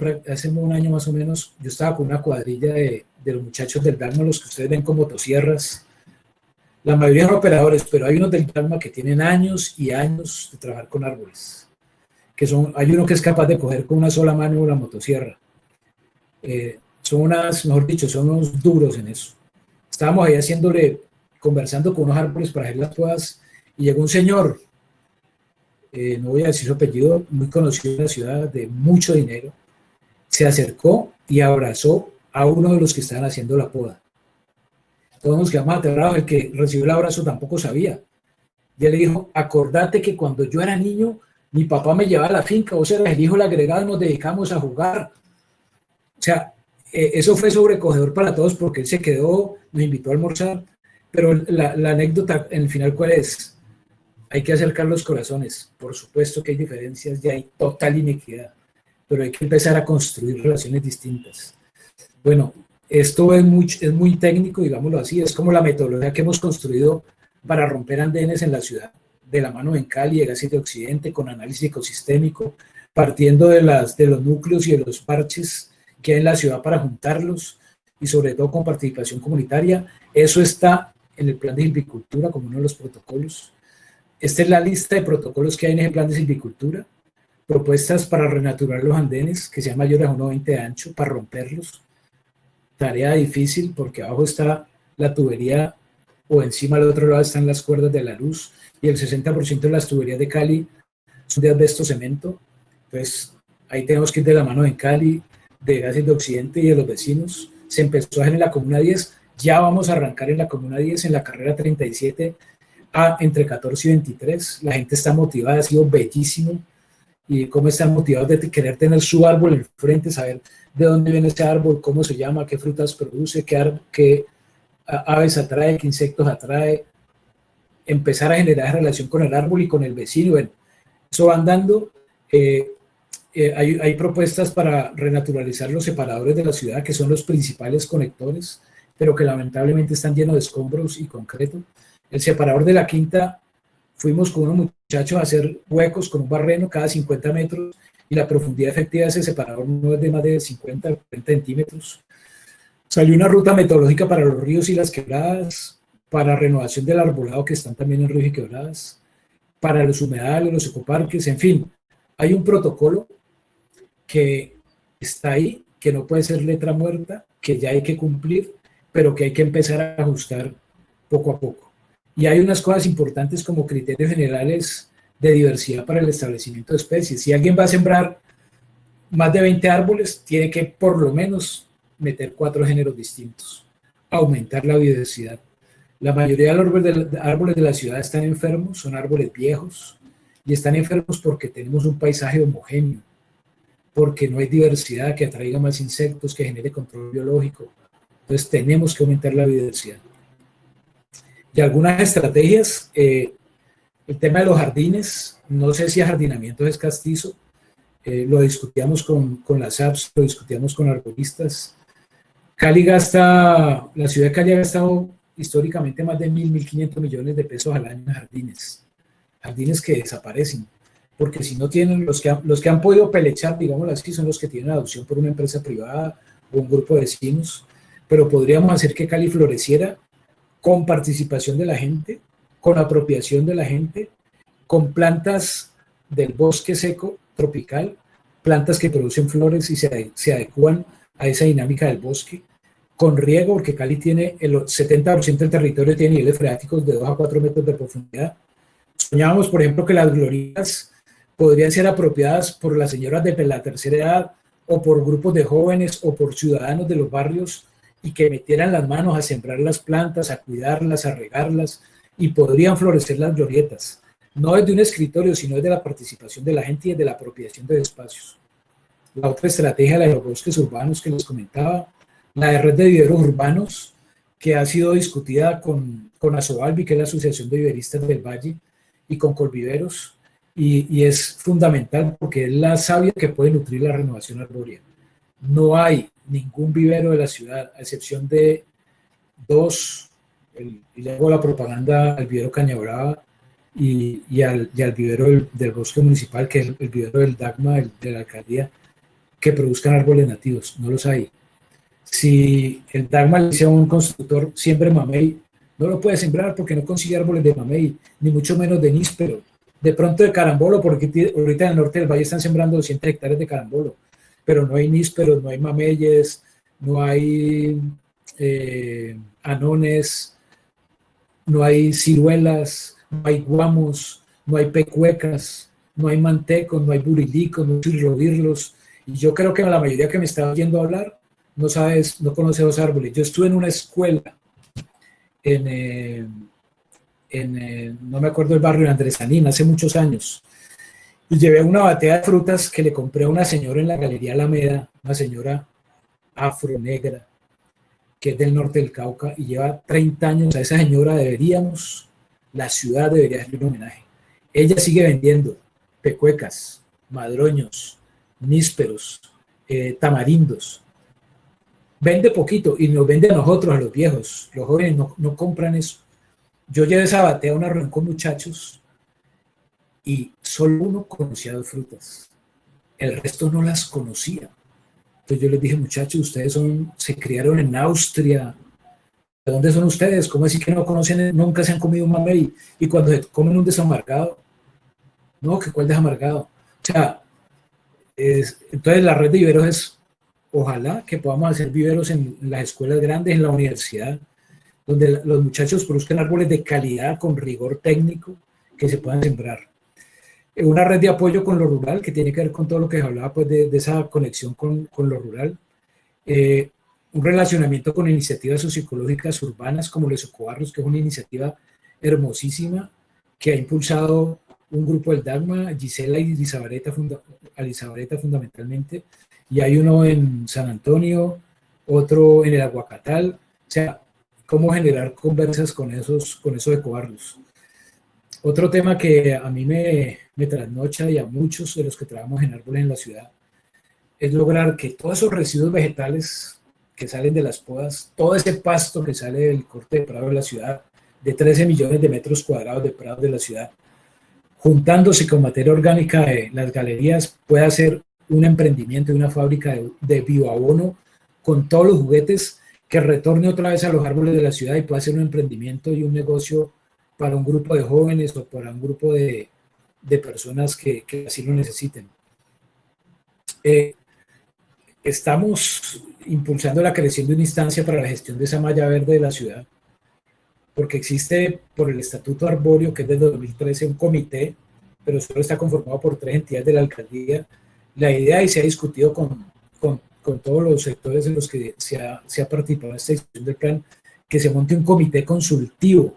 más o menos, yo estaba con una cuadrilla de los muchachos del Dalma, los que ustedes ven con motosierras. La mayoría son operadores, pero hay unos del Dalma que tienen años y años de trabajar con árboles. Hay uno que es capaz de coger con una sola mano la motosierra. Son unos duros en eso. Estábamos ahí conversando con unos árboles para hacer las podas, y llegó un señor, no voy a decir su apellido, muy conocido en la ciudad, de mucho dinero, se acercó y abrazó a uno de los que estaban haciendo la poda. Todos nos quedamos aterrados, el que recibió el abrazo tampoco sabía. Y él le dijo: acordate que cuando yo era niño, mi papá me llevaba a la finca, vos eras el hijo del agregado y nos dedicamos a jugar. O sea, eso fue sobrecogedor para todos, porque él se quedó, nos invitó a almorzar, pero la anécdota en el final, ¿cuál es? Hay que acercar los corazones. Por supuesto que hay diferencias, ya hay total inequidad, pero hay que empezar a construir relaciones distintas. Bueno, esto es muy técnico, digámoslo así, es como la metodología que hemos construido para romper andenes en la ciudad, de la mano en Cali, de Gas de Occidente, con análisis ecosistémico, partiendo de los núcleos y de los parches que hay en la ciudad para juntarlos, y sobre todo con participación comunitaria. Eso está en el plan de silvicultura como uno de los protocolos. Esta es la lista de protocolos que hay en el plan de silvicultura: propuestas para renaturar los andenes que sean mayores a 1,20 de ancho, para romperlos. Tarea difícil, porque abajo está la tubería, o encima al otro lado están las cuerdas de la luz, y el 60% de las tuberías de Cali son de asbesto cemento. Entonces ahí tenemos que ir de la mano en Cali, de Gas de Occidente y de los vecinos. Se empezó a hacer en la Comuna 10, ya vamos a arrancar en la Comuna 10, en la carrera 37, entre 14 y 23. La gente está motivada, ha sido bellísimo. Y cómo están motivados de querer tener su árbol enfrente, saber de dónde viene ese árbol, cómo se llama, qué frutas produce, qué aves atrae, qué insectos atrae, empezar a generar relación con el árbol y con el vecino. Bueno, eso va andando. Hay propuestas para renaturalizar los separadores de la ciudad, que son los principales conectores, pero que lamentablemente están llenos de escombros y concreto. El separador de la Quinta, fuimos con unos muchachos a hacer huecos con un barreno cada 50 metros y la profundidad efectiva de ese separador no es de más de 50 o 40 centímetros. Salió una ruta metodológica para los ríos y las quebradas, para renovación del arbolado que están también en ríos y quebradas, para los humedales, los ecoparques, en fin. Hay un protocolo que está ahí, que no puede ser letra muerta, que ya hay que cumplir, pero que hay que empezar a ajustar poco a poco. Y hay unas cosas importantes como criterios generales de diversidad para el establecimiento de especies. Si alguien va a sembrar más de 20 árboles, tiene que por lo menos meter 4 géneros distintos, aumentar la biodiversidad. La mayoría de los árboles de la ciudad están enfermos, son árboles viejos, y están enfermos porque tenemos un paisaje homogéneo, porque no hay diversidad que atraiga más insectos, que genere control biológico. Entonces tenemos que aumentar la biodiversidad. Y algunas estrategias, el tema de los jardines, no sé si ajardinamiento es castizo, lo discutíamos con las apps, lo discutíamos con arbolistas. La ciudad de Cali ha gastado históricamente más de 1.500 millones de pesos al año en jardines que desaparecen, porque si no tienen, los que han podido pelechar, digámoslo así, son los que tienen adopción por una empresa privada o un grupo de vecinos, pero podríamos hacer que Cali floreciera con participación de la gente, con apropiación de la gente, con plantas del bosque seco tropical, plantas que producen flores y se adecúan a esa dinámica del bosque, con riego, porque Cali tiene el 70% del territorio tiene niveles freáticos de 2 a 4 metros de profundidad. Soñábamos, por ejemplo, que las glorietas podrían ser apropiadas por las señoras de la tercera edad o por grupos de jóvenes o por ciudadanos de los barrios y que metieran las manos a sembrar las plantas, a cuidarlas, a regarlas, y podrían florecer las glorietas. No desde un escritorio, sino desde la participación de la gente y desde la apropiación de espacios. La otra estrategia, la de los bosques urbanos que les comentaba, la de red de viveros urbanos, que ha sido discutida con Asovalvi, que es la Asociación de Viveristas del Valle, y con Colviveros, y es fundamental porque es la savia que puede nutrir la renovación arbórea. No hay ningún vivero de la ciudad, a excepción de 2, y le hago la propaganda al vivero Cañabrava y al vivero del bosque municipal, que es el vivero del DAGMA, de la alcaldía, que produzcan árboles nativos. No los hay. Si el DAGMA le dice a un constructor, siembre mamey, no lo puede sembrar porque no consigue árboles de mamey, ni mucho menos de níspero. De pronto de carambolo, porque ahorita en el norte del valle están sembrando 200 hectáreas de carambolo, pero no hay nísperos, no hay mameyes, no hay anones, no hay ciruelas, no hay guamos, no hay pecuecas, no hay mantecos, no hay burilicos, no hay cirlobirlos. Y yo creo que la mayoría que me está oyendo hablar no conoce los árboles. Yo estuve en una escuela no me acuerdo el barrio, en Andresanín, hace muchos años, y llevé una batea de frutas que le compré a una señora en la Galería Alameda, una señora afro-negra, que es del norte del Cauca, y lleva 30 años. A esa señora la ciudad debería hacerle un homenaje. Ella sigue vendiendo pecuecas, madroños, nísperos, tamarindos. Vende poquito y nos vende a nosotros, a los viejos. Los jóvenes no compran eso. Yo llevé esa batea a una reunión con muchachos y solo uno conocía 2 frutas. El resto no las conocía. Entonces yo les dije, muchachos, ustedes se criaron en Austria. ¿De dónde son ustedes? ¿Cómo decir que no conocen, nunca se han comido un mamey? Y cuando se comen un desamargado, no, que cuál desamargado. O sea, entonces la red de viveros es, ojalá que podamos hacer viveros en las escuelas grandes, en la universidad, donde los muchachos produzcan árboles de calidad, con rigor técnico, que se puedan sembrar. Una red de apoyo con lo rural, que tiene que ver con todo lo que hablaba, pues, de esa conexión con lo rural. Un relacionamiento con iniciativas socioecológicas urbanas, como los Ecobarrios, que es una iniciativa hermosísima que ha impulsado un grupo del Dagma, Gisela y Elisabareta fundamentalmente, y hay uno en San Antonio, otro en el Aguacatal. O sea, cómo generar conversas con esos ecobarrios. Otro tema que a mí me trasnocha y a muchos de los que trabajamos en árboles en la ciudad es lograr que todos esos residuos vegetales que salen de las podas, todo ese pasto que sale del corte de prado de la ciudad, de 13 millones de metros cuadrados de prados de la ciudad, juntándose con materia orgánica de las galerías, pueda hacer un emprendimiento y una fábrica de bioabono con todos los juguetes que retorne otra vez a los árboles de la ciudad y pueda hacer un emprendimiento y un negocio para un grupo de jóvenes o para un grupo de personas que así lo necesiten. Estamos impulsando la creación de una instancia para la gestión de esa malla verde de la ciudad, porque existe por el Estatuto Arbóreo, que es de 2013, un comité, pero solo está conformado por 3 entidades de la alcaldía. La idea, y se ha discutido con todos los sectores en los que se ha participado en esta discusión del plan, que se monte un comité consultivo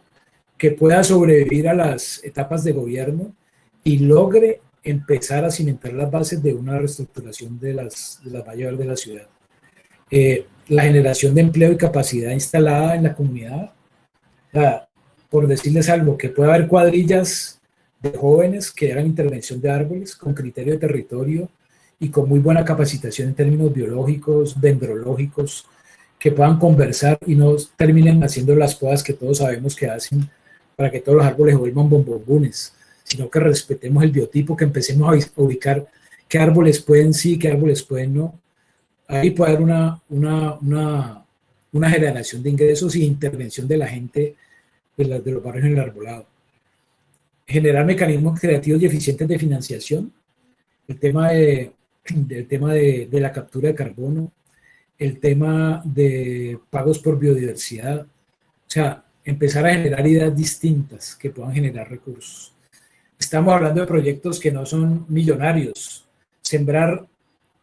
que pueda sobrevivir a las etapas de gobierno y logre empezar a cimentar las bases de una reestructuración de las vallas de la ciudad. La generación de empleo y capacidad instalada en la comunidad, por decirles algo, que pueda haber cuadrillas de jóvenes que hagan intervención de árboles con criterio de territorio y con muy buena capacitación en términos biológicos, dendrológicos, que puedan conversar y no terminen haciendo las podas que todos sabemos que hacen para que todos los árboles vuelvan bombombunes, sino que respetemos el biotipo, que empecemos a ubicar qué árboles pueden sí, qué árboles pueden no. Ahí puede haber una generación de ingresos y intervención de la gente de los barrios en el arbolado. Generar mecanismos creativos y eficientes de financiación, el tema de la captura de carbono, el tema de pagos por biodiversidad, o sea, empezar a generar ideas distintas que puedan generar recursos. Estamos hablando de proyectos que no son millonarios. Sembrar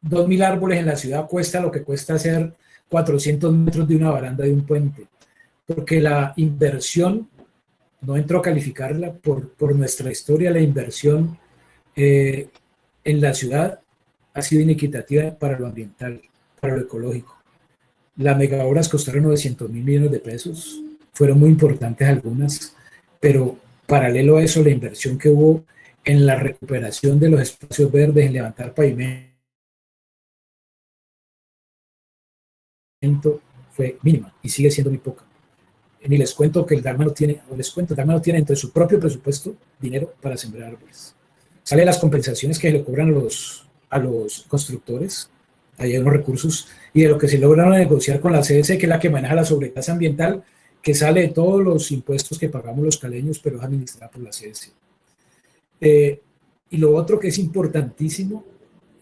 2.000 árboles en la ciudad cuesta lo que cuesta hacer 400 metros de una baranda de un puente, porque la inversión, no entro a calificarla por nuestra historia, la inversión en la ciudad ha sido inequitativa para lo ambiental, para lo ecológico. Las megaobras costaron 900.000 millones de pesos, fueron muy importantes algunas, pero paralelo a eso, la inversión que hubo en la recuperación de los espacios verdes, en levantar pavimento, fue mínima y sigue siendo muy poca. Ni les cuento que el Dagma no tiene, entre su propio presupuesto dinero para sembrar árboles. Sale las compensaciones que le cobran a los constructores, ahí hay unos recursos, y de lo que se lograron negociar con la CS, que es la que maneja la sobretasa ambiental, que sale de todos los impuestos que pagamos los caleños, pero es administrada por la CS. Y lo otro que es importantísimo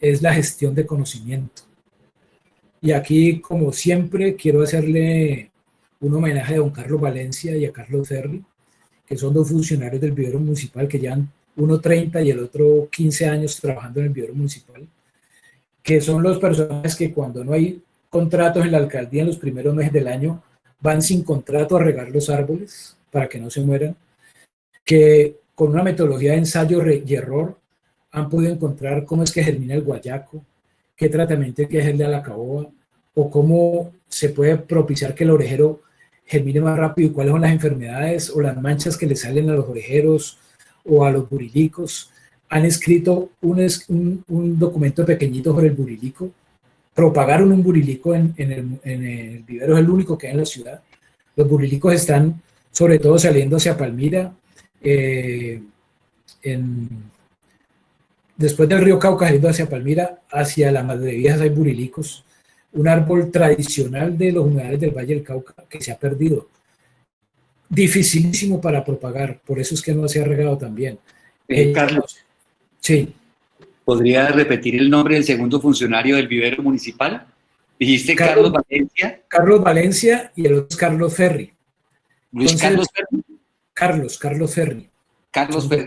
es la gestión de conocimiento. Y aquí, como siempre, quiero hacerle un homenaje a don Carlos Valencia y a Carlos Ferri, que son 2 funcionarios del vivero municipal que llevan uno 30 y el otro 15 años trabajando en el vivero municipal, que son los personajes que cuando no hay contratos en la alcaldía en los primeros meses del año, van sin contrato a regar los árboles para que no se mueran, que con una metodología de ensayo y error han podido encontrar cómo es que germina el guayaco, qué tratamiento hay que hacerle a la caoba, o cómo se puede propiciar que el orejero germine más rápido y cuáles son las enfermedades o las manchas que le salen a los orejeros o a los burilicos. Han escrito un documento pequeñito sobre el burilico, propagaron un burilico en el vivero, es el único que hay en la ciudad. Los burilicos están sobre todo saliendo hacia Palmira, después del río Cauca, saliendo hacia Palmira, hacia la Madre Viejas hay burilicos, un árbol tradicional de los humedales del Valle del Cauca que se ha perdido. Dificilísimo para propagar, por eso es que no se ha regado también. Carlos, sí. ¿Podría repetir el nombre del segundo funcionario del vivero municipal? Dijiste Carlos Valencia. Carlos Valencia y el otro es Carlos Ferri. Luis Carlos Ferri. Carlos Ferri.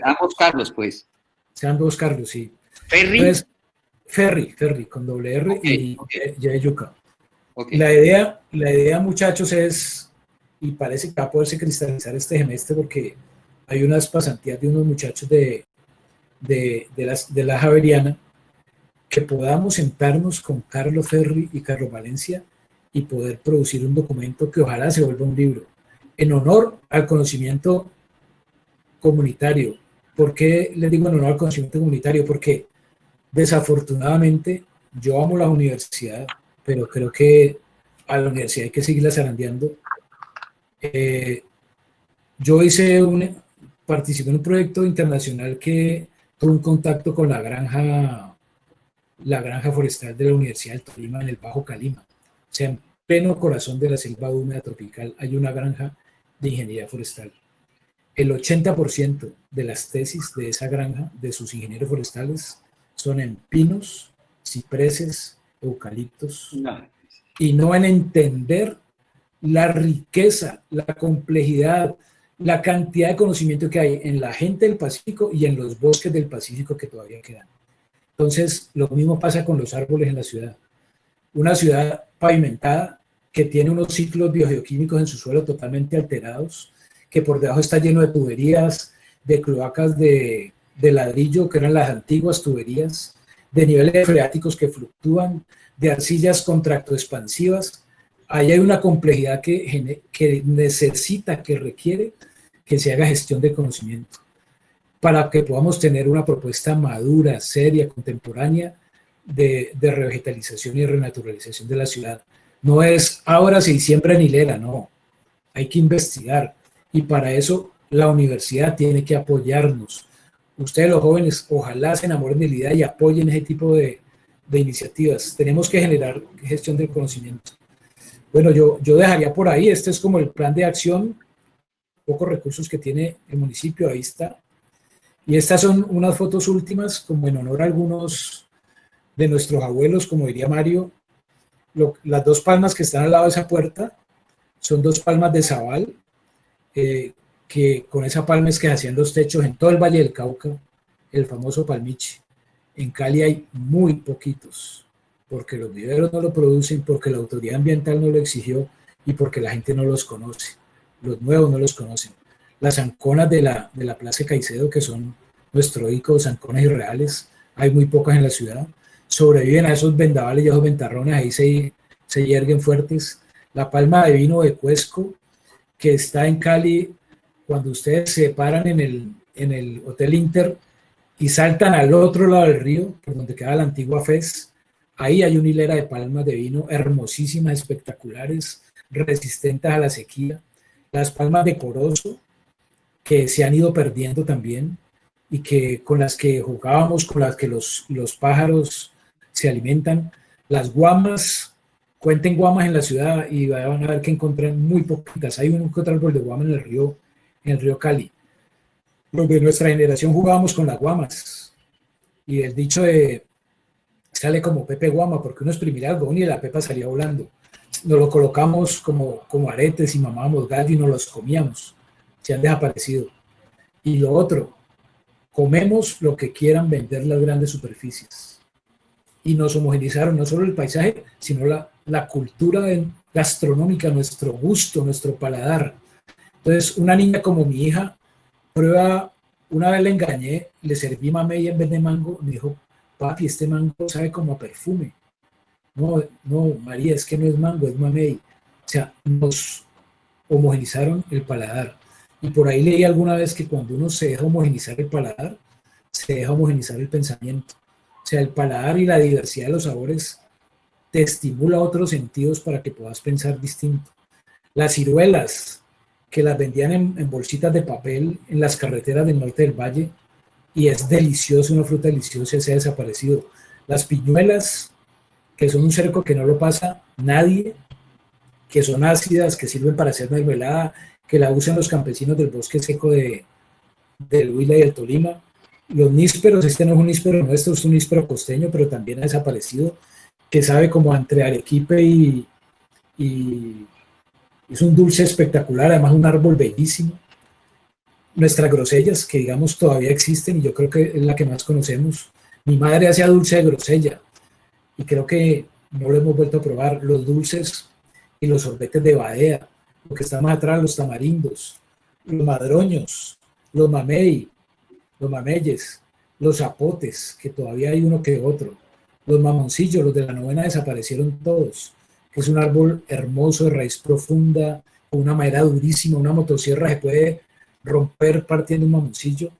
Ambos Carlos, pues. Sean 2 Carlos, sí. Ferri. Entonces, Ferri, con doble R y de yuca. Okay. La idea, muchachos, es y parece que va a poderse cristalizar este semestre porque hay unas pasantías de unos muchachos de la Javeriana, que podamos sentarnos con Carlos Ferri y Carlos Valencia y poder producir un documento que ojalá se vuelva un libro, en honor al conocimiento comunitario. ¿Por qué les digo en honor al conocimiento comunitario? Porque desafortunadamente yo amo la universidad, pero creo que a la universidad hay que seguirla zarandeando. Yo participé en un proyecto internacional que tuvo un contacto con la granja forestal de la Universidad del Tolima en el Bajo Calima. O sea, en pleno corazón de la selva húmeda tropical hay una granja de ingeniería forestal. El 80% de las tesis de esa granja, de sus ingenieros forestales, son en pinos, cipreses, eucaliptos, y no en entender la riqueza, la complejidad, la cantidad de conocimiento que hay en la gente del Pacífico y en los bosques del Pacífico que todavía quedan. Entonces, lo mismo pasa con los árboles en la ciudad. Una ciudad pavimentada que tiene unos ciclos biogeoquímicos en su suelo totalmente alterados, que por debajo está lleno de tuberías, de cloacas de ladrillo, que eran las antiguas tuberías, de niveles freáticos que fluctúan, de arcillas contractoexpansivas. Ahí hay una complejidad que necesita, que requiere que se haga gestión de conocimiento para que podamos tener una propuesta madura, seria, contemporánea de revegetalización y renaturalización de la ciudad. No es ahora se siembra en hilera, no. Hay que investigar y para eso la universidad tiene que apoyarnos. Ustedes los jóvenes ojalá se enamoren de la idea y apoyen ese tipo de iniciativas. Tenemos que generar gestión del conocimiento. Bueno, yo dejaría por ahí, este es como el plan de acción, pocos recursos que tiene el municipio, ahí está. Y estas son unas fotos últimas, como en honor a algunos de nuestros abuelos, como diría Mario. Las dos palmas que están al lado de esa puerta son dos palmas de Zabal, que con esa palma es que hacían los techos en todo el Valle del Cauca, el famoso palmiche. En Cali hay muy poquitos, porque los viveros no lo producen, porque la autoridad ambiental no lo exigió y porque la gente no los conoce. Los nuevos no los conocen. Las zanconas de la Plaza Caicedo, que son nuestro icono, zanconas irreales, hay muy pocas en la ciudad. Sobreviven a esos vendavales y a esos ventarrones, ahí se yerguen fuertes. La palma de vino de Cuesco, que está en Cali, cuando ustedes se paran en el Hotel Inter y saltan al otro lado del río, por donde queda la antigua FES, ahí hay una hilera de palmas de vino hermosísimas, espectaculares, resistentes a la sequía. Las palmas de Corozo, que se han ido perdiendo también y que con las que jugábamos, con las que los pájaros se alimentan. Las guamas, cuenten guamas en la ciudad y van a ver que encuentran muy poquitas. Hay un otro árbol de guama en el río Cali. Los de nuestra generación jugábamos con las guamas y el dicho de sale como Pepe Guama, porque uno exprimía algodón y la pepa salía volando. Nos lo colocamos como aretes y mamábamos gallo y nos los comíamos. Se han desaparecido. Y lo otro, comemos lo que quieran vender las grandes superficies. Y nos homogenizaron no solo el paisaje, sino la cultura gastronómica, nuestro gusto, nuestro paladar. Entonces, una niña como mi hija, una vez le engañé, le serví mamey en vez de mango, me dijo, papi, este mango sabe como a perfume. No, María, es que no es mango, es mamey. O sea, nos homogenizaron el paladar. Y por ahí leí alguna vez que cuando uno se deja homogenizar el paladar, se deja homogenizar el pensamiento. O sea, el paladar y la diversidad de los sabores te estimula otros sentidos para que puedas pensar distinto. Las ciruelas, que las vendían en bolsitas de papel en las carreteras del norte del valle, y es delicioso, una fruta deliciosa, se ha desaparecido. Las piñuelas, que son un cerco que no lo pasa nadie, que son ácidas, que sirven para hacer mermelada, que la usan los campesinos del bosque seco del Huila y del Tolima. Los nísperos, este no es un níspero nuestro, es un níspero costeño, pero también ha desaparecido, que sabe como entre arequipe y es un dulce espectacular, además un árbol bellísimo. Nuestras grosellas, que digamos todavía existen y yo creo que es la que más conocemos. Mi madre hacía dulce de grosella y creo que no lo hemos vuelto a probar. Los dulces y los sorbetes de badea, lo que está más atrás, los tamarindos, los madroños, los mamey, los mameyes, los zapotes, que todavía hay uno que otro, los mamoncillos, los de la novena desaparecieron todos, que es un árbol hermoso de raíz profunda, con una madera durísima, una motosierra se puede romper partiendo un mamoncillo,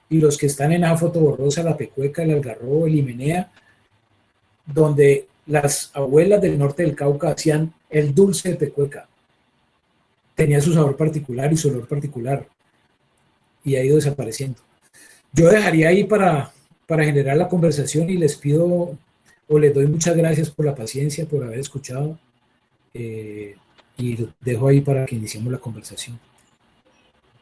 y los que están en la foto borrosa, la pecueca, el algarrobo, el himenea, donde las abuelas del norte del Cauca hacían el dulce de pecueca. Tenía su sabor particular y su olor particular, y ha ido desapareciendo. Yo dejaría ahí para generar la conversación, y les pido o les doy muchas gracias por la paciencia, por haber escuchado, y lo dejo ahí para que iniciemos la conversación.